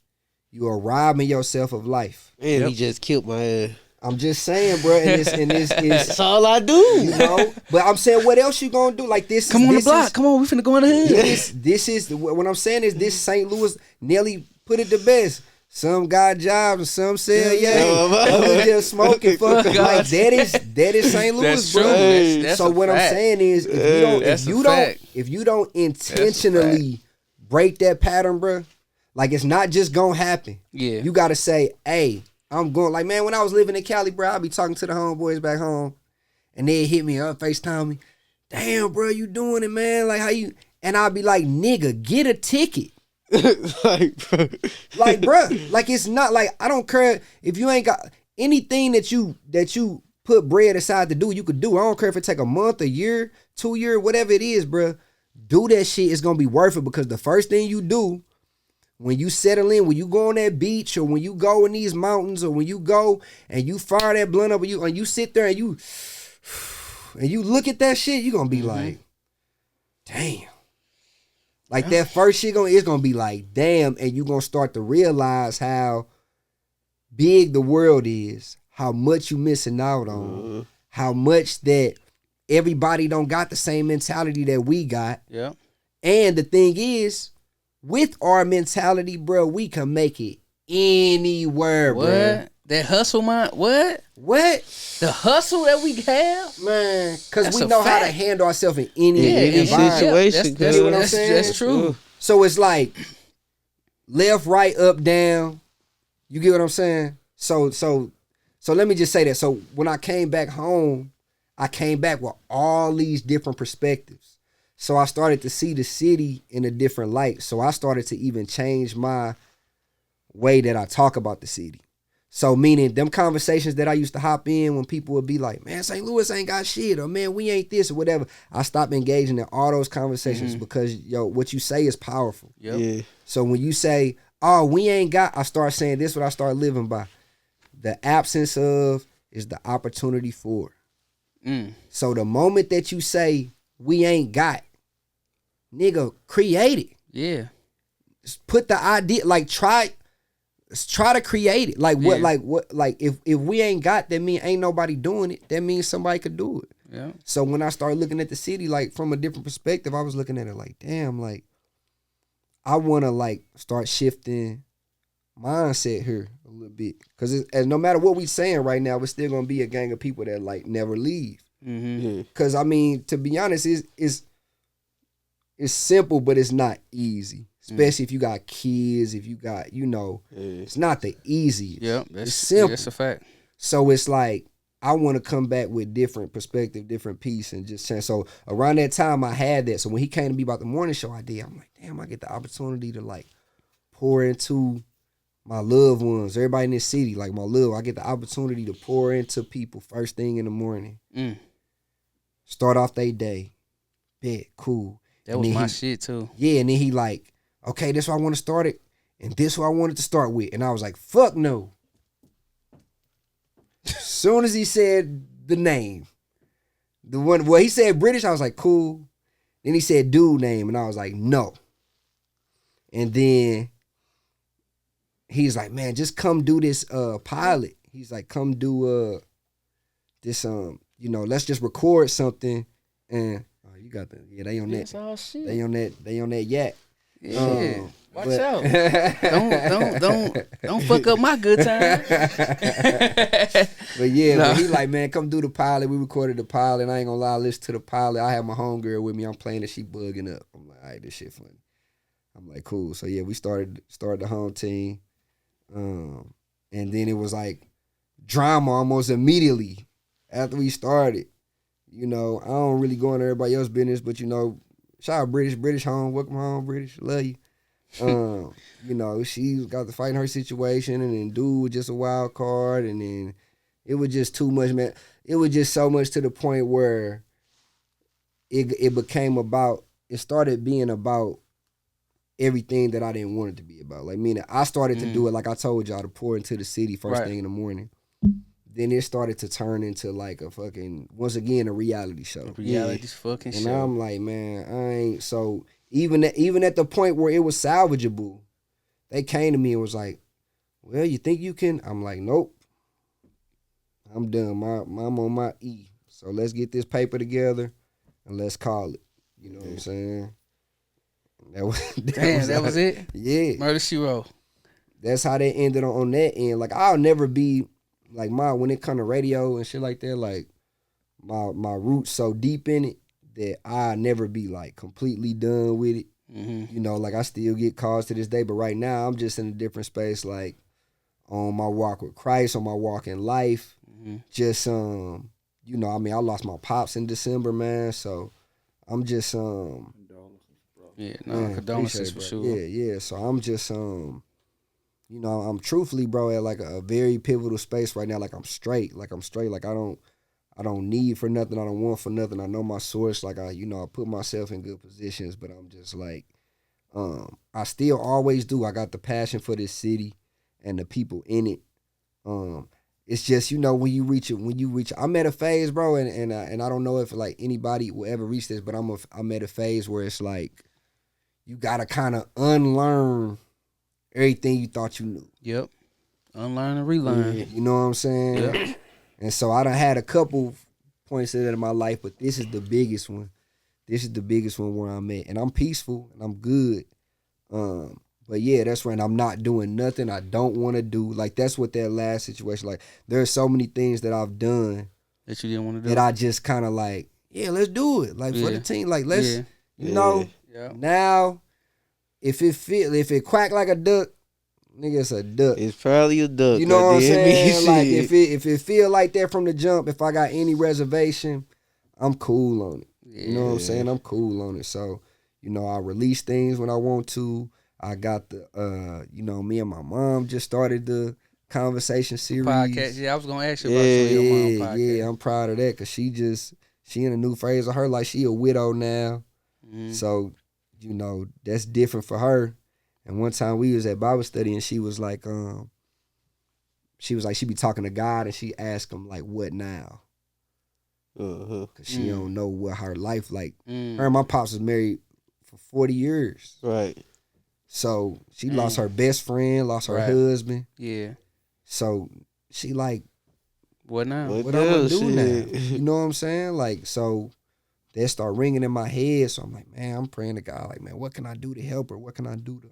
you are robbing yourself of life. And he just killed my ass. I'm just saying, bro, and this That's all I do. But I'm saying, what else you gonna do? Like this? Come on this the block. Come on, we finna go in the hood. This is what I'm saying is this St. Louis. Nelly put it the best. Some got jobs and some sell others just smoking. Fuck like that is St. Louis, That's bro. true. That's so a what fact. I'm saying is, if you don't intentionally break that pattern, bro, like it's not just gonna happen. Yeah. You gotta say, hey, I'm going, like, man, when I was living in Cali, bro, I'd be talking to the homeboys back home, and they'd hit me up, FaceTime me. Damn, bro, you doing it, man? Like, how you? And I'd be like, nigga, get a ticket. Like, bro, like, it's not, like, I don't care if you ain't got anything that you put bread aside to do, you could do. I don't care if it take a month, a year, 2 years, whatever it is, bro. Do that shit. It's going to be worth it because the first thing you do, when you settle in, when you go on that beach or when you go in these mountains or when you go and you fire that blunt up and you sit there and you look at that shit, you're going to be like, damn. Like that first shit it's going to be like, damn. And you're going to start to realize how big the world is, how much you missing out on, how much that everybody don't got the same mentality that we got. Yeah. And the thing is, with our mentality, bro, we can make it anywhere, What? bro. That hustle mind? What? The hustle that we have? Man, because That's we a know how to fact. handle ourselves in any any environment. situation. That's, You know what I'm saying? That's true. So it's like left, right, up, down. You get what I'm saying? So let me just say that. So when I came back home, I came back with all these different perspectives. So I started to see the city in a different light. So I started to even change my way that I talk about the city. So meaning them conversations that I used to hop in when people would be like, man, St. Louis ain't got shit, or man, we ain't this or whatever. I stopped engaging in all those conversations because, what you say is powerful. Yep. Yeah. So when you say, oh, we ain't got, I start saying this what I start living by. The absence of is the opportunity for. So the moment that you say we ain't got, nigga, create it. Yeah. Just put the idea, like try to create it. Like what if we ain't got, that mean ain't nobody doing it. That means somebody could do it. Yeah. So when I started looking at the city like from a different perspective, I was looking at it like, damn, like I wanna like start shifting mindset here a little bit. Cause as no matter what we saying right now, we're still gonna be a gang of people that like never leave. Cause I mean, to be honest, it's simple, but it's not easy. Especially if you got kids, if you got, it's not the easiest. Yeah, it's simple. That's a fact. So it's like, I want to come back with different perspective, different piece, and just change. So around that time, I had that. So when he came to me about the morning show idea, I'm like, damn, I get the opportunity to like pour into my loved ones, everybody in this city, like I get the opportunity to pour into people first thing in the morning. Start off their day. Bet, cool. That was my shit too. Yeah, and then he like, okay, this is why I want to start it, and this is what I wanted to start with. And I was like, fuck no. Soon as he said the name, he said British, I was like, cool. Then he said dude name, and I was like, no. And then he's like, man, just come do this pilot. He's like, come do this let's just record something. And you got they on that. That's all shit. They on that yak. Yeah. Watch but- out. Don't fuck up my good time. But yeah, Nah. but he like, man, come do the pilot. We recorded the pilot. I ain't gonna lie, listen to the pilot. I have my homegirl with me. I'm playing it. She bugging up. I'm like, all right, this shit funny. I'm like, cool. So yeah, we started the home team. And then it was like drama almost immediately after we started. You know, I don't really go into everybody else's business, but you know, shout out British home, welcome home, British, love you. You know, she got to fight in her situation, and then dude was just a wild card, and then it was just too much, man. It was just so much to the point where it became about. It started being about everything that I didn't want it to be about. Like, meaning I started to do it like I told y'all, to pour into the city first thing in the morning. Then it started to turn into like a fucking, once again, a reality show. Fucking And show. I'm like, man, I ain't. So even at the point where it was salvageable, they came to me and was like, well, you think you can? I'm like, nope. I'm done. I'm on my E. So let's get this paper together and let's call it. You know what I'm saying? That was it? Yeah. Murder, She Wrote. That's how they ended on that end. Like, I'll never be like when it come to radio and shit like that, like my roots so deep in it that I'll never be like completely done with it. You know, like I still get calls to this day, but right now I'm just in a different space, like on my walk with Christ, on my walk in life. Just you know, I mean, I lost my pops in December, man, so I'm just Yeah, man, condolences appreciate for it, bro. sure. Yeah. So I'm just you know, I'm truthfully, bro, at like a very pivotal space right now. Like I'm straight. Like I don't need for nothing. I don't want for nothing. I know my source. Like I put myself in good positions, but I'm just like, I still always do. I got the passion for this city and the people in it. It's just, you know, when you reach, I'm at a phase, bro, and I don't know if like anybody will ever reach this, but I'm at a phase where it's like, you gotta kind of unlearn everything you thought you knew. Yep. Unlearn and relearn. Yeah, you know what I'm saying? Yep. And so I done had a couple points of that in my life, but this is the biggest one. This is the biggest one where I'm at. And I'm peaceful and I'm good. But yeah, that's when I'm not doing nothing I don't want to do. Like that's what that last situation, like there's so many things that I've done That you didn't want to do. that I just kind of like, yeah, let's do it. Like for the team, like let's, you know, now if it quack like a duck, nigga, it's a duck. It's probably a duck. You know what I'm saying? Shit. Like if it feel like that from the jump, if I got any reservation, I'm cool on it. You know what I'm saying? I'm cool on it. So, you know, I release things when I want to. I got the you know, me and my mom just started the conversation series. Podcast. Yeah, I was gonna ask you about your mom podcast. Yeah, I'm proud of that because she in a new phase of her life. She a widow now. So, you know, that's different for her. And one time we was at Bible study and she was like, she be talking to God and she asked him like, what now? Cause she don't know what her life like. Her and my pops was married for 40 years. Right. So she lost her best friend, lost her husband. Yeah. So she like, What now? what I'm gonna do now? You know what I'm saying? Like, so that start ringing in my head. So I'm like, man, I'm praying to God, like, man, what can I do to help her? What can I do to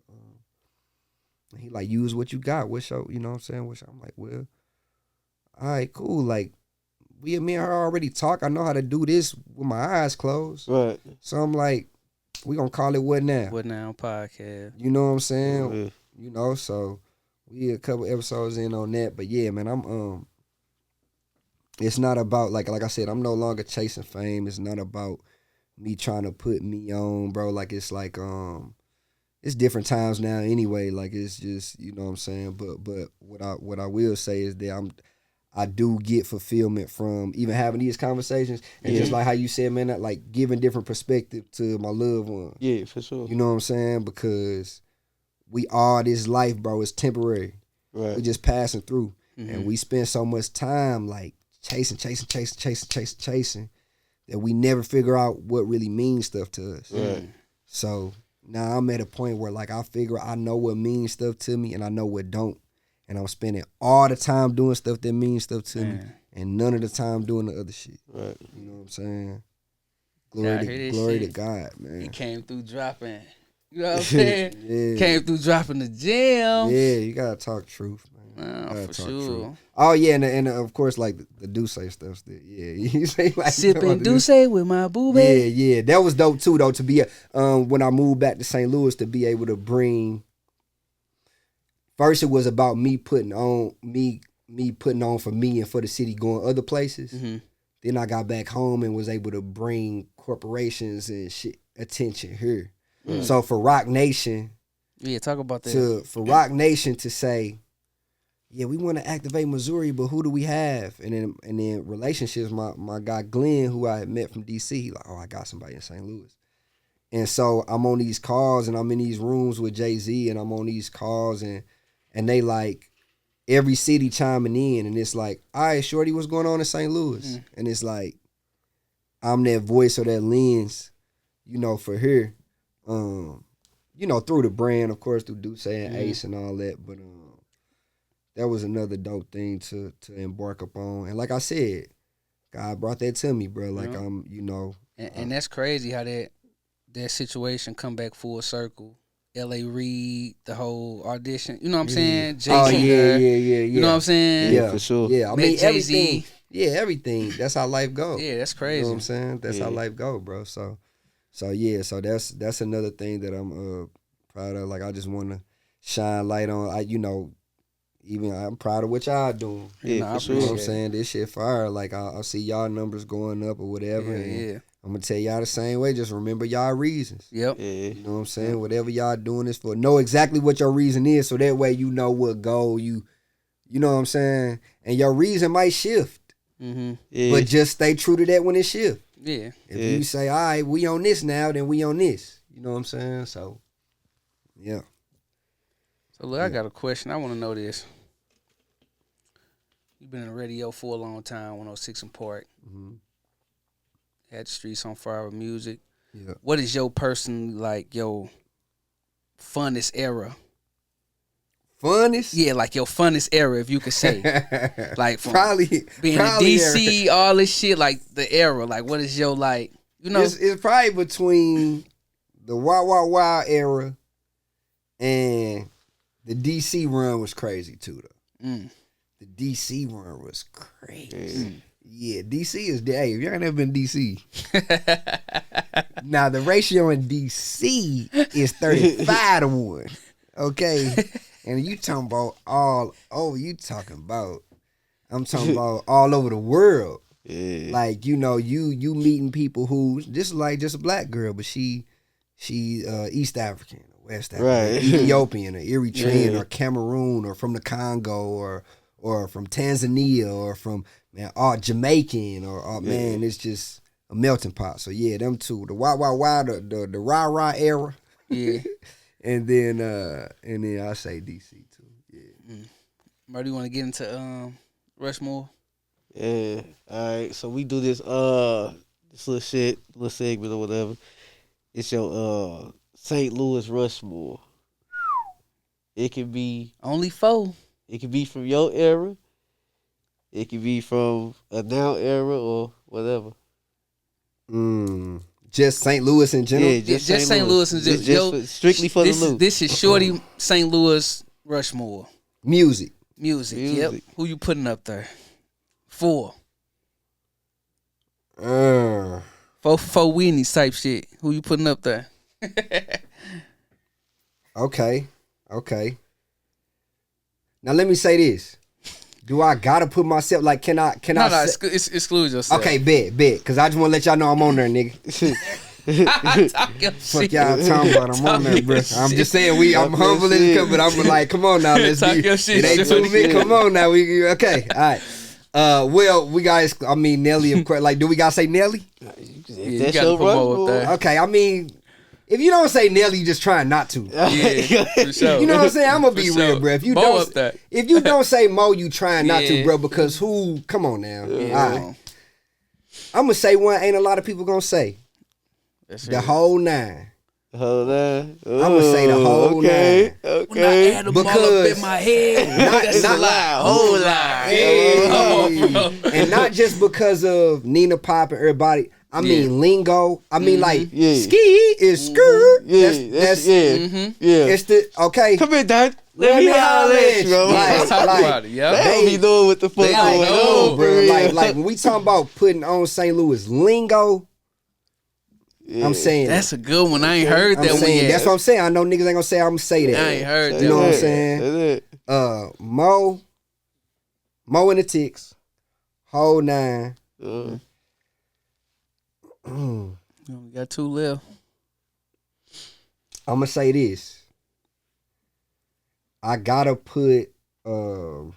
and he like, use what you got. What's your, you know what I'm saying? I'm like, well, all right, cool. Like, me and her already talk. I know how to do this with my eyes closed. Right. So I'm like, we gonna call it What Now? What Now podcast. You know what I'm saying? You know, so we a couple episodes in on that. But yeah, man, I'm it's not about like I said, I'm no longer chasing fame. It's not about me trying to put me on, bro. Like it's like it's different times now anyway. Like it's just, you know what I'm saying? But what I will say is that I do get fulfillment from even having these conversations and just like how you said, man, that like giving different perspective to my loved ones. Yeah, for sure. You know what I'm saying? Because this life, bro, is temporary. Right. We just passing through. And we spend so much time like chasing that we never figure out what really means stuff to us. Right. So now I'm at a point where like I figure I know what means stuff to me and I know what don't. And I'm spending all the time doing stuff that means stuff to me and none of the time doing the other shit. Right. You know what I'm saying? Glory to God, man. He came through dropping You know what I'm saying? Yeah. Came through dropping the gem. Yeah, you gotta talk truth, man. Nah, Gotta for talk sure. truth. Oh yeah, and of course like the Douce stuff. Still. Yeah, you say like Sipping Douce with my boo Yeah, baby. yeah, that was dope too though. To be when I moved back to St. Louis to be able to bring. First, it was about me putting on for me and for the city going other places. Mm-hmm. Then I got back home and was able to bring corporations and shit attention here. So for Rock Nation, Yeah, talk about that. for Rock Nation to say, yeah, we want to activate Missouri, but who do we have? And then relationships, my guy Glenn, who I had met from DC, he like, oh, I got somebody in St. Louis. And so I'm on these calls and I'm in these rooms with Jay-Z and I'm on these calls and they like every city chiming in and it's like, all right, Shorty, what's going on in St. Louis? And it's like, I'm that voice or that lens, for here. Through the brand, of course, through Douce and Ace and all that. But that was another dope thing to embark upon. And like I said, God brought that to me, bro. Like And that's crazy how that situation come back full circle. L.A. Reid, the whole audition. You know what I'm saying? Jay-Z. Oh, yeah. You know what I'm saying? Yeah, for sure. Yeah, I Met mean, Jay-Z. everything. Yeah, everything. That's how life goes. Yeah, that's crazy. You know what I'm saying? That's how life go, bro. So that's another thing that I'm proud of. Like I just want to shine light on. I'm proud of what y'all doing. Yeah, for sure. You know what I'm saying? This shit fire. Like I'll see y'all numbers going up or whatever. Yeah. I'm gonna tell y'all the same way. Just remember y'all reasons. Yep. Yeah. You know what I'm saying? Whatever y'all doing this for, know exactly what your reason is, so that way you know what goal you know what I'm saying? And your reason might shift. Mm-hmm. Yeah. But just stay true to that when it shifts. Yeah. If you say, all right, we on this now, then we on this. You know what I'm saying? So, yeah. So look, I got a question. I want to know this. You've been in the radio for a long time, 106 and Park. Mm-hmm. Had the streets on fire with music. Yeah. What is your your funnest era? Funnest? Yeah, like your funnest era, if you could say. Like from probably being in DC, all this shit, like the era. Like what is your It's probably between the Wild Wild Wild era and the DC run was crazy too though. The DC run was crazy. Yeah, DC is hey, if y'all ain't never been DC. Now the ratio in DC is 35 to 1. Okay. And you talking about I'm talking about all over the world. Yeah. Like, you meeting people who just like just a black girl, but she East African or West African, right. Ethiopian or Eritrean or Cameroon or from the Congo or from Tanzania or from Jamaican or man, it's just a melting pot. So yeah, them two, the Wild Wild Wild, the rah rah era. Yeah. and then I say DC too. Yeah. Bro, do you want to get into Rushmore? Yeah. All right. So we do this little segment or whatever. It's your St. Louis Rushmore. It can be Only 4. It can be from your era. It can be from a now era or whatever. Just St. Louis in general? Yeah, Just St. Louis and strictly for the loop. This is Shorty St. Louis Rushmore. Music. Yep. Who you putting up there? 4. 4 weenies type shit. Who you putting up there? Okay. Now let me say this. Do I gotta put myself like can I exclude yourself. Okay, bet. Cause I just wanna let y'all know I'm on there, nigga. Fuck y'all talking about I'm on there, bro. I'm just saying I'm humble as it, but I'm like, come on now, let's Talk be your shit, it ain't too big. Come on now, we okay, all right. Well, we guys, I mean Nelly, of course. Like, do we gotta say Nelly? You gotta promote up there. Okay, I mean, if you don't say Nelly, you just trying not to. Yeah, for sure. You know what I'm saying? I'm gonna be real, bro. If you don't say Mo, you trying not to, bro. Because who? Come on now. Yeah. All right. I'm gonna say one. Ain't a lot of people gonna say the whole 9. The whole 9. I'm gonna say the whole 9. Okay. When I add them all up in my head, that's a lie. Whole lie. And not just because of Nina Pop and everybody. I mean lingo. I mean like Yeah. ski is skirt. Yeah, That's yeah. It's the okay. Come here, Dad. Let me holler at you, bro. Let's talk about it. Yeah. They don't be knowing what the fuck They don't going know, on, bro. bro. Like when we talking about putting on St. Louis lingo, I'm saying That's a good one. I ain't heard I'm that one saying yet. that's what I'm saying. I know niggas ain't gonna say I'm gonna say that. I ain't heard that. You know what I'm That's saying? it. Mo and the Ticks, whole 9. We got 2 left. I'm gonna say this. I gotta put Lil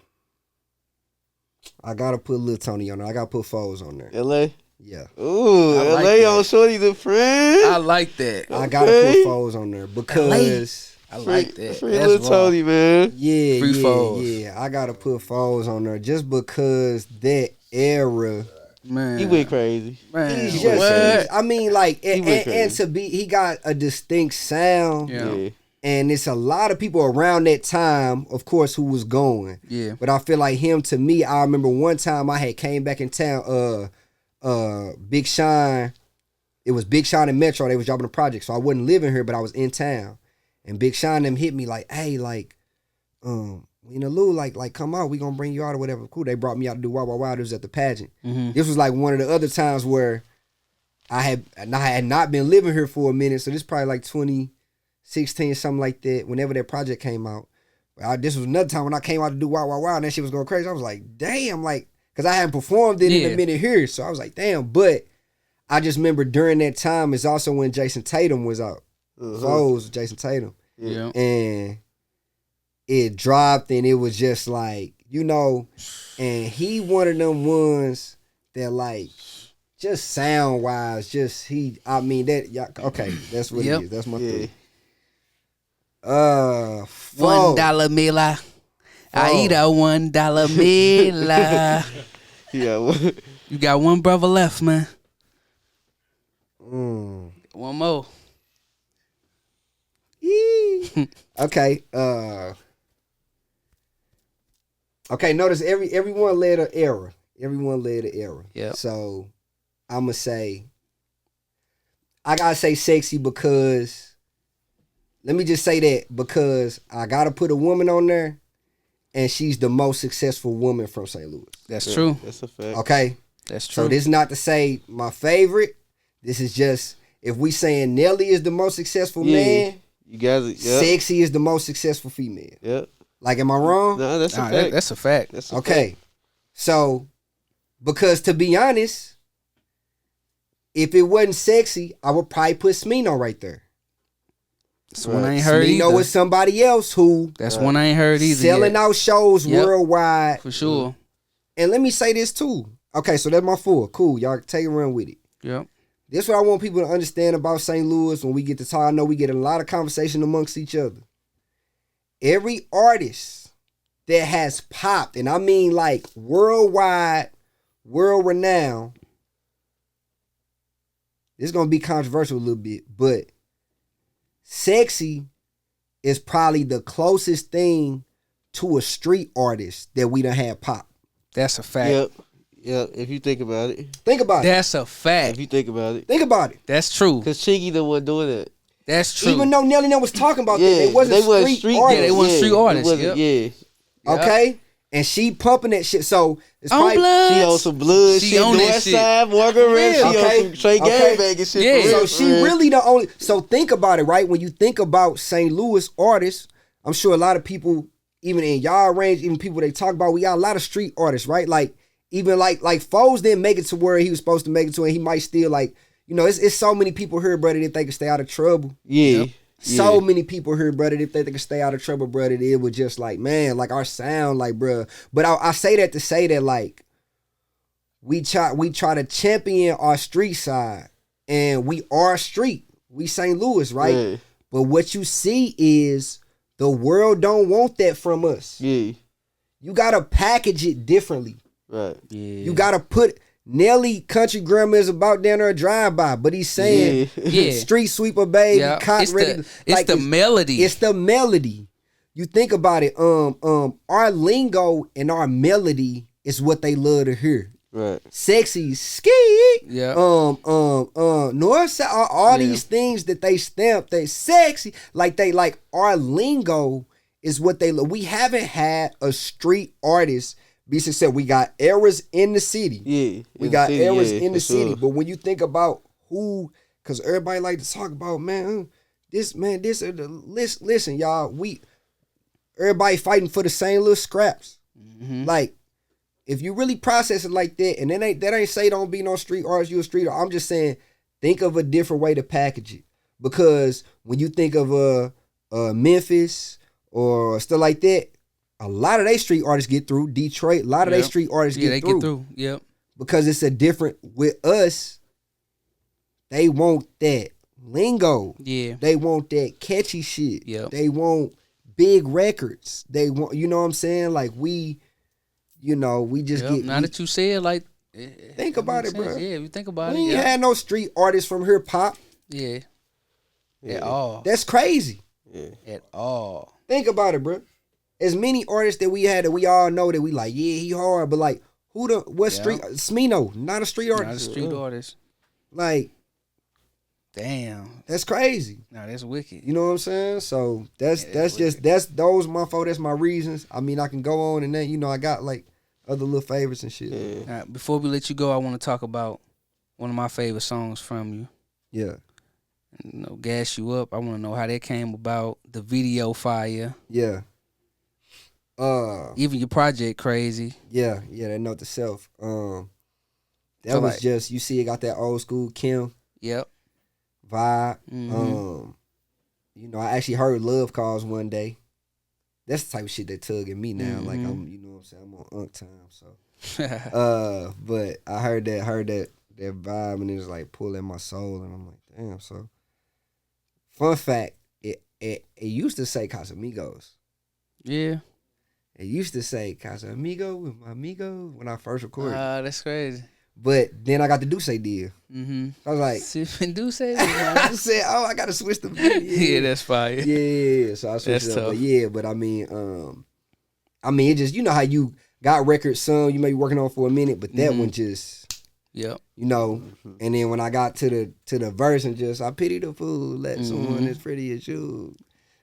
Tony on there. I gotta put Foes on there. L.A. Yeah. Ooh, I like L.A. that. on Shorty the friend. I like that. I gotta put Foes on there because I like that. Free That's Lil raw. Tony, man. yeah, Free yeah, Foes. yeah. I gotta put Foes on there just because that era. Man. He went crazy. Man. He's just, What? I mean, like, went and crazy. to be, he got a distinct sound. Yeah. And it's a lot of people around that time, of course, who was going. Yeah. But I feel like him, to me, I remember one time I had came back in town, Big Sean, it was Big Sean and Metro, they was dropping a project. So I wasn't living here, but I was in town. And Big Sean them hit me like, hey, like, Lou, like, come out, we gonna bring you out or whatever. Cool, they brought me out to do Wow Wow Wow, it was at the pageant. Mm-hmm. This was like one of the other times where I had not been living here for a minute, so this is probably like 2016, something like that, whenever that project came out. This was another time when I came out to do Wow Wow Wow and that shit was going crazy. I was like, damn, like, because I hadn't performed it in a minute here. So I was like, damn. But I just remember during that time is also when Jason Tatum was out. Foes, Jason Tatum. Yeah. And it dropped and it was just like, and he one of them ones that like, just sound wise, okay, that's what it is. That's my thing. $1 Mila. I eat a $1 Mila. Yeah. You got one brother left, man. Mm. One more. Okay. Okay. Notice everyone led an era. Everyone led an era. Yeah. So I'm gonna say, I gotta say sexy because. Let me just say that because I gotta put a woman on there, and she's the most successful woman from St. Louis. That's true. That's a fact. Okay. That's true. So this is not to say my favorite. This is just if we saying Nelly is the most successful man. You guys, Sexy is the most successful female. Yep. Like, am I wrong? No, that's a fact. That's a fact. That's a Okay. fact. So, because to be honest, if it wasn't sexy, I would probably put Smino right there. That's one I ain't heard Smino either. is somebody else who That's one I ain't heard either. selling yet. out shows Yep. worldwide. For sure. And let me say this too. Okay, so that's my 4. Cool. Y'all take a run with it. Yep. This is what I want people to understand about St. Louis when we get to talk. I know we get a lot of conversation amongst each other. Every artist that has popped, and I mean like worldwide, world renowned, this is going to be controversial a little bit, but sexy is probably the closest thing to a street artist that we done had pop. That's a fact. Yep. Yep. If you think about it. Think about it. That's a fact. If you think about it. Think about it. That's true. Because Chiggy the one doing that. That's true. Even though Nelly was talking about that, Yeah. they wasn't street artists. Yeah, they wasn't street artists. Wasn't, yeah. Okay? And she pumping that shit. So it's On probably blood. She on some blood She shit. on that North shit. Side, Margaret. She Okay. on some straight Okay. gangbanging shit. Yeah. for so real, she for real. really the only. So think about it, right? When you think about St. Louis artists, I'm sure a lot of people, even in y'all range, even people they talk about, we got a lot of street artists, right? Like even like Foles didn't make it to where he was supposed to make it to, and he might still like, it's so many people here, brother, that they can stay out of trouble. Yeah. So many people here, brother, if they can stay out of trouble, brother, it was just like, man, like our sound, like, bruh. But I say that to say that, like, we try to champion our street side, and we are street. We St. Louis, right? Yeah. But what you see is the world don't want that from us. Yeah. You gotta package it differently. Right. Yeah. You gotta put Nelly Country Grammar is about down there a drive-by, but he's saying Yeah. street sweeper, baby, Yeah. cotton It's ready. it's the melody. It's the melody. You think about it. Our lingo and our melody is what they love to hear. Right. Sexy, ski. Yeah. North Side, all these things that they stamp, they sexy. Like they like our lingo is what they look. We haven't had a street artist be successful. We got eras in the city. Yeah. We got eras in for the city. sure. But when you think about who, because everybody like to talk about, listen, y'all, everybody fighting for the same little scraps. Mm-hmm. Like, if you really process it like that, and that ain't say don't be no street artist, you a street artist. I'm just saying, think of a different way to package it. Because when you think of Memphis or stuff like that, a lot of they street artists get through. Detroit, a lot of they street artists get through. Get through. Yep. Because it's a different, with us, they want that lingo. Yeah. They want that catchy shit. Yep. They want big records. They want, you know what I'm saying? Like we just get. Now that you say it, like, think about it, bro. Yeah, if you think about We it. ain't had no street artists from hip hop. Yeah. At all. That's crazy. Yeah. At all. Think about it, bro. As many artists that we had that we all know that we like, yeah, he hard, but like, what street? Smino, not a street artist. Not a street artist. Like, damn. that's crazy. Nah, that's wicked. You know what I'm saying? So that's those motherfuckers. That's my reasons. I mean, I can go on and then I got like other little favorites and shit. Yeah. Right, before we let you go, I want to talk about one of my favorite songs from you. Yeah. Gas You Up. I want to know how that came about. The video fire. Yeah. Even your project crazy. Yeah, that note to self. That So was like, just, you see, it got that old school Kim Yep. vibe. Mm-hmm. I actually heard Love Calls one day. That's the type of shit that tugging me now. Mm-hmm. Like I'm, you know what I'm saying, I'm on unk time. So but I heard that vibe and it was like pulling my soul and I'm like, damn. So fun fact, it used to say Casamigos. Yeah. It used to say Casamigo with my amigo when I first recorded. That's crazy. But then I got the Duce deal. Mm-hmm. I was like, I said, oh, I gotta switch the video. Yeah, that's fire. Yeah. So I switched it up. But I mean, it just, you know how you got records, some you may be working on for a minute, but that one just, yep. And then when I got to the verse and just, I pity the fool, let someone as pretty as you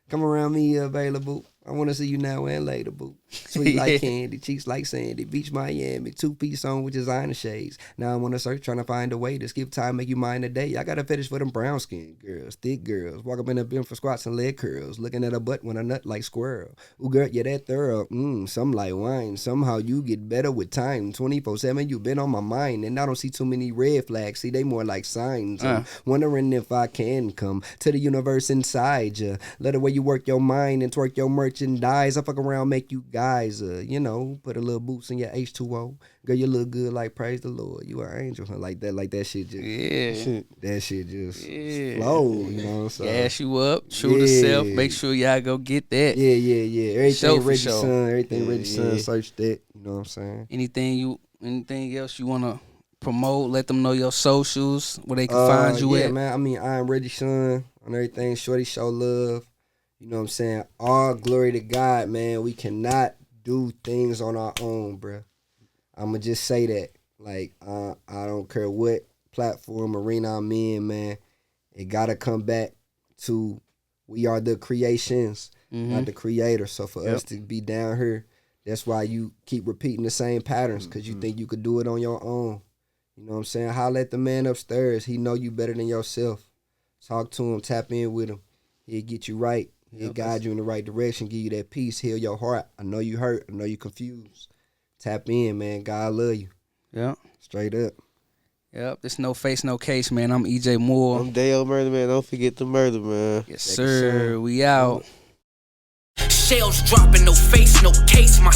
come around me available. I want to see you now and later, boo. Sweet like candy, cheeks like sandy, beach Miami, 2-piece on with designer shades. Now I'm on a search trying to find a way to skip time, make you mine today. I got a fetish for them brown skin girls, thick girls. Walk up in the bin for squats and leg curls. Looking at a butt when I nut like squirrel. Ooh, girl, yeah, that thorough. Some like wine. Somehow you get better with time. 24/7, you been on my mind. And I don't see too many red flags. See, they more like signs. I'm wondering if I can come to the universe inside ya. Let the way you work your mind and twerk your merchandise. I fuck around, make you guys, put a little boost in your H2O. Girl, you look good, like praise the Lord. You an angel, like that shit just, that shit just flow, So. Gas you up, true to self. Make sure y'all go get that. Yeah. Everything Reggie son, Reggie son, search that. You know what I'm saying? Anything else you wanna promote? Let them know your socials, where they can find you at. Man. I mean, I am Reggie son on everything. Shorty show love. You know what I'm saying? All glory to God, man. We cannot do things on our own, bruh. I'ma just say that. Like, I don't care what platform, arena I'm in, man. It gotta come back to we are the creations, not the creators. So for us to be down here, that's why you keep repeating the same patterns, because you think you could do it on your own. You know what I'm saying? Holla at the man upstairs. He know you better than yourself. Talk to him, tap in with him. He'll get you right. He'll guide you in the right direction, give you that peace, heal your heart. I know you hurt. I know you confused. Tap in, man. God love you. Yeah. Straight up. Yep. This No Face, No Case, man. I'm EJ Moore. I'm Dale Murder Man. Don't forget the murder, man. Yes, sir. We out. Shells dropping, no face, no case. My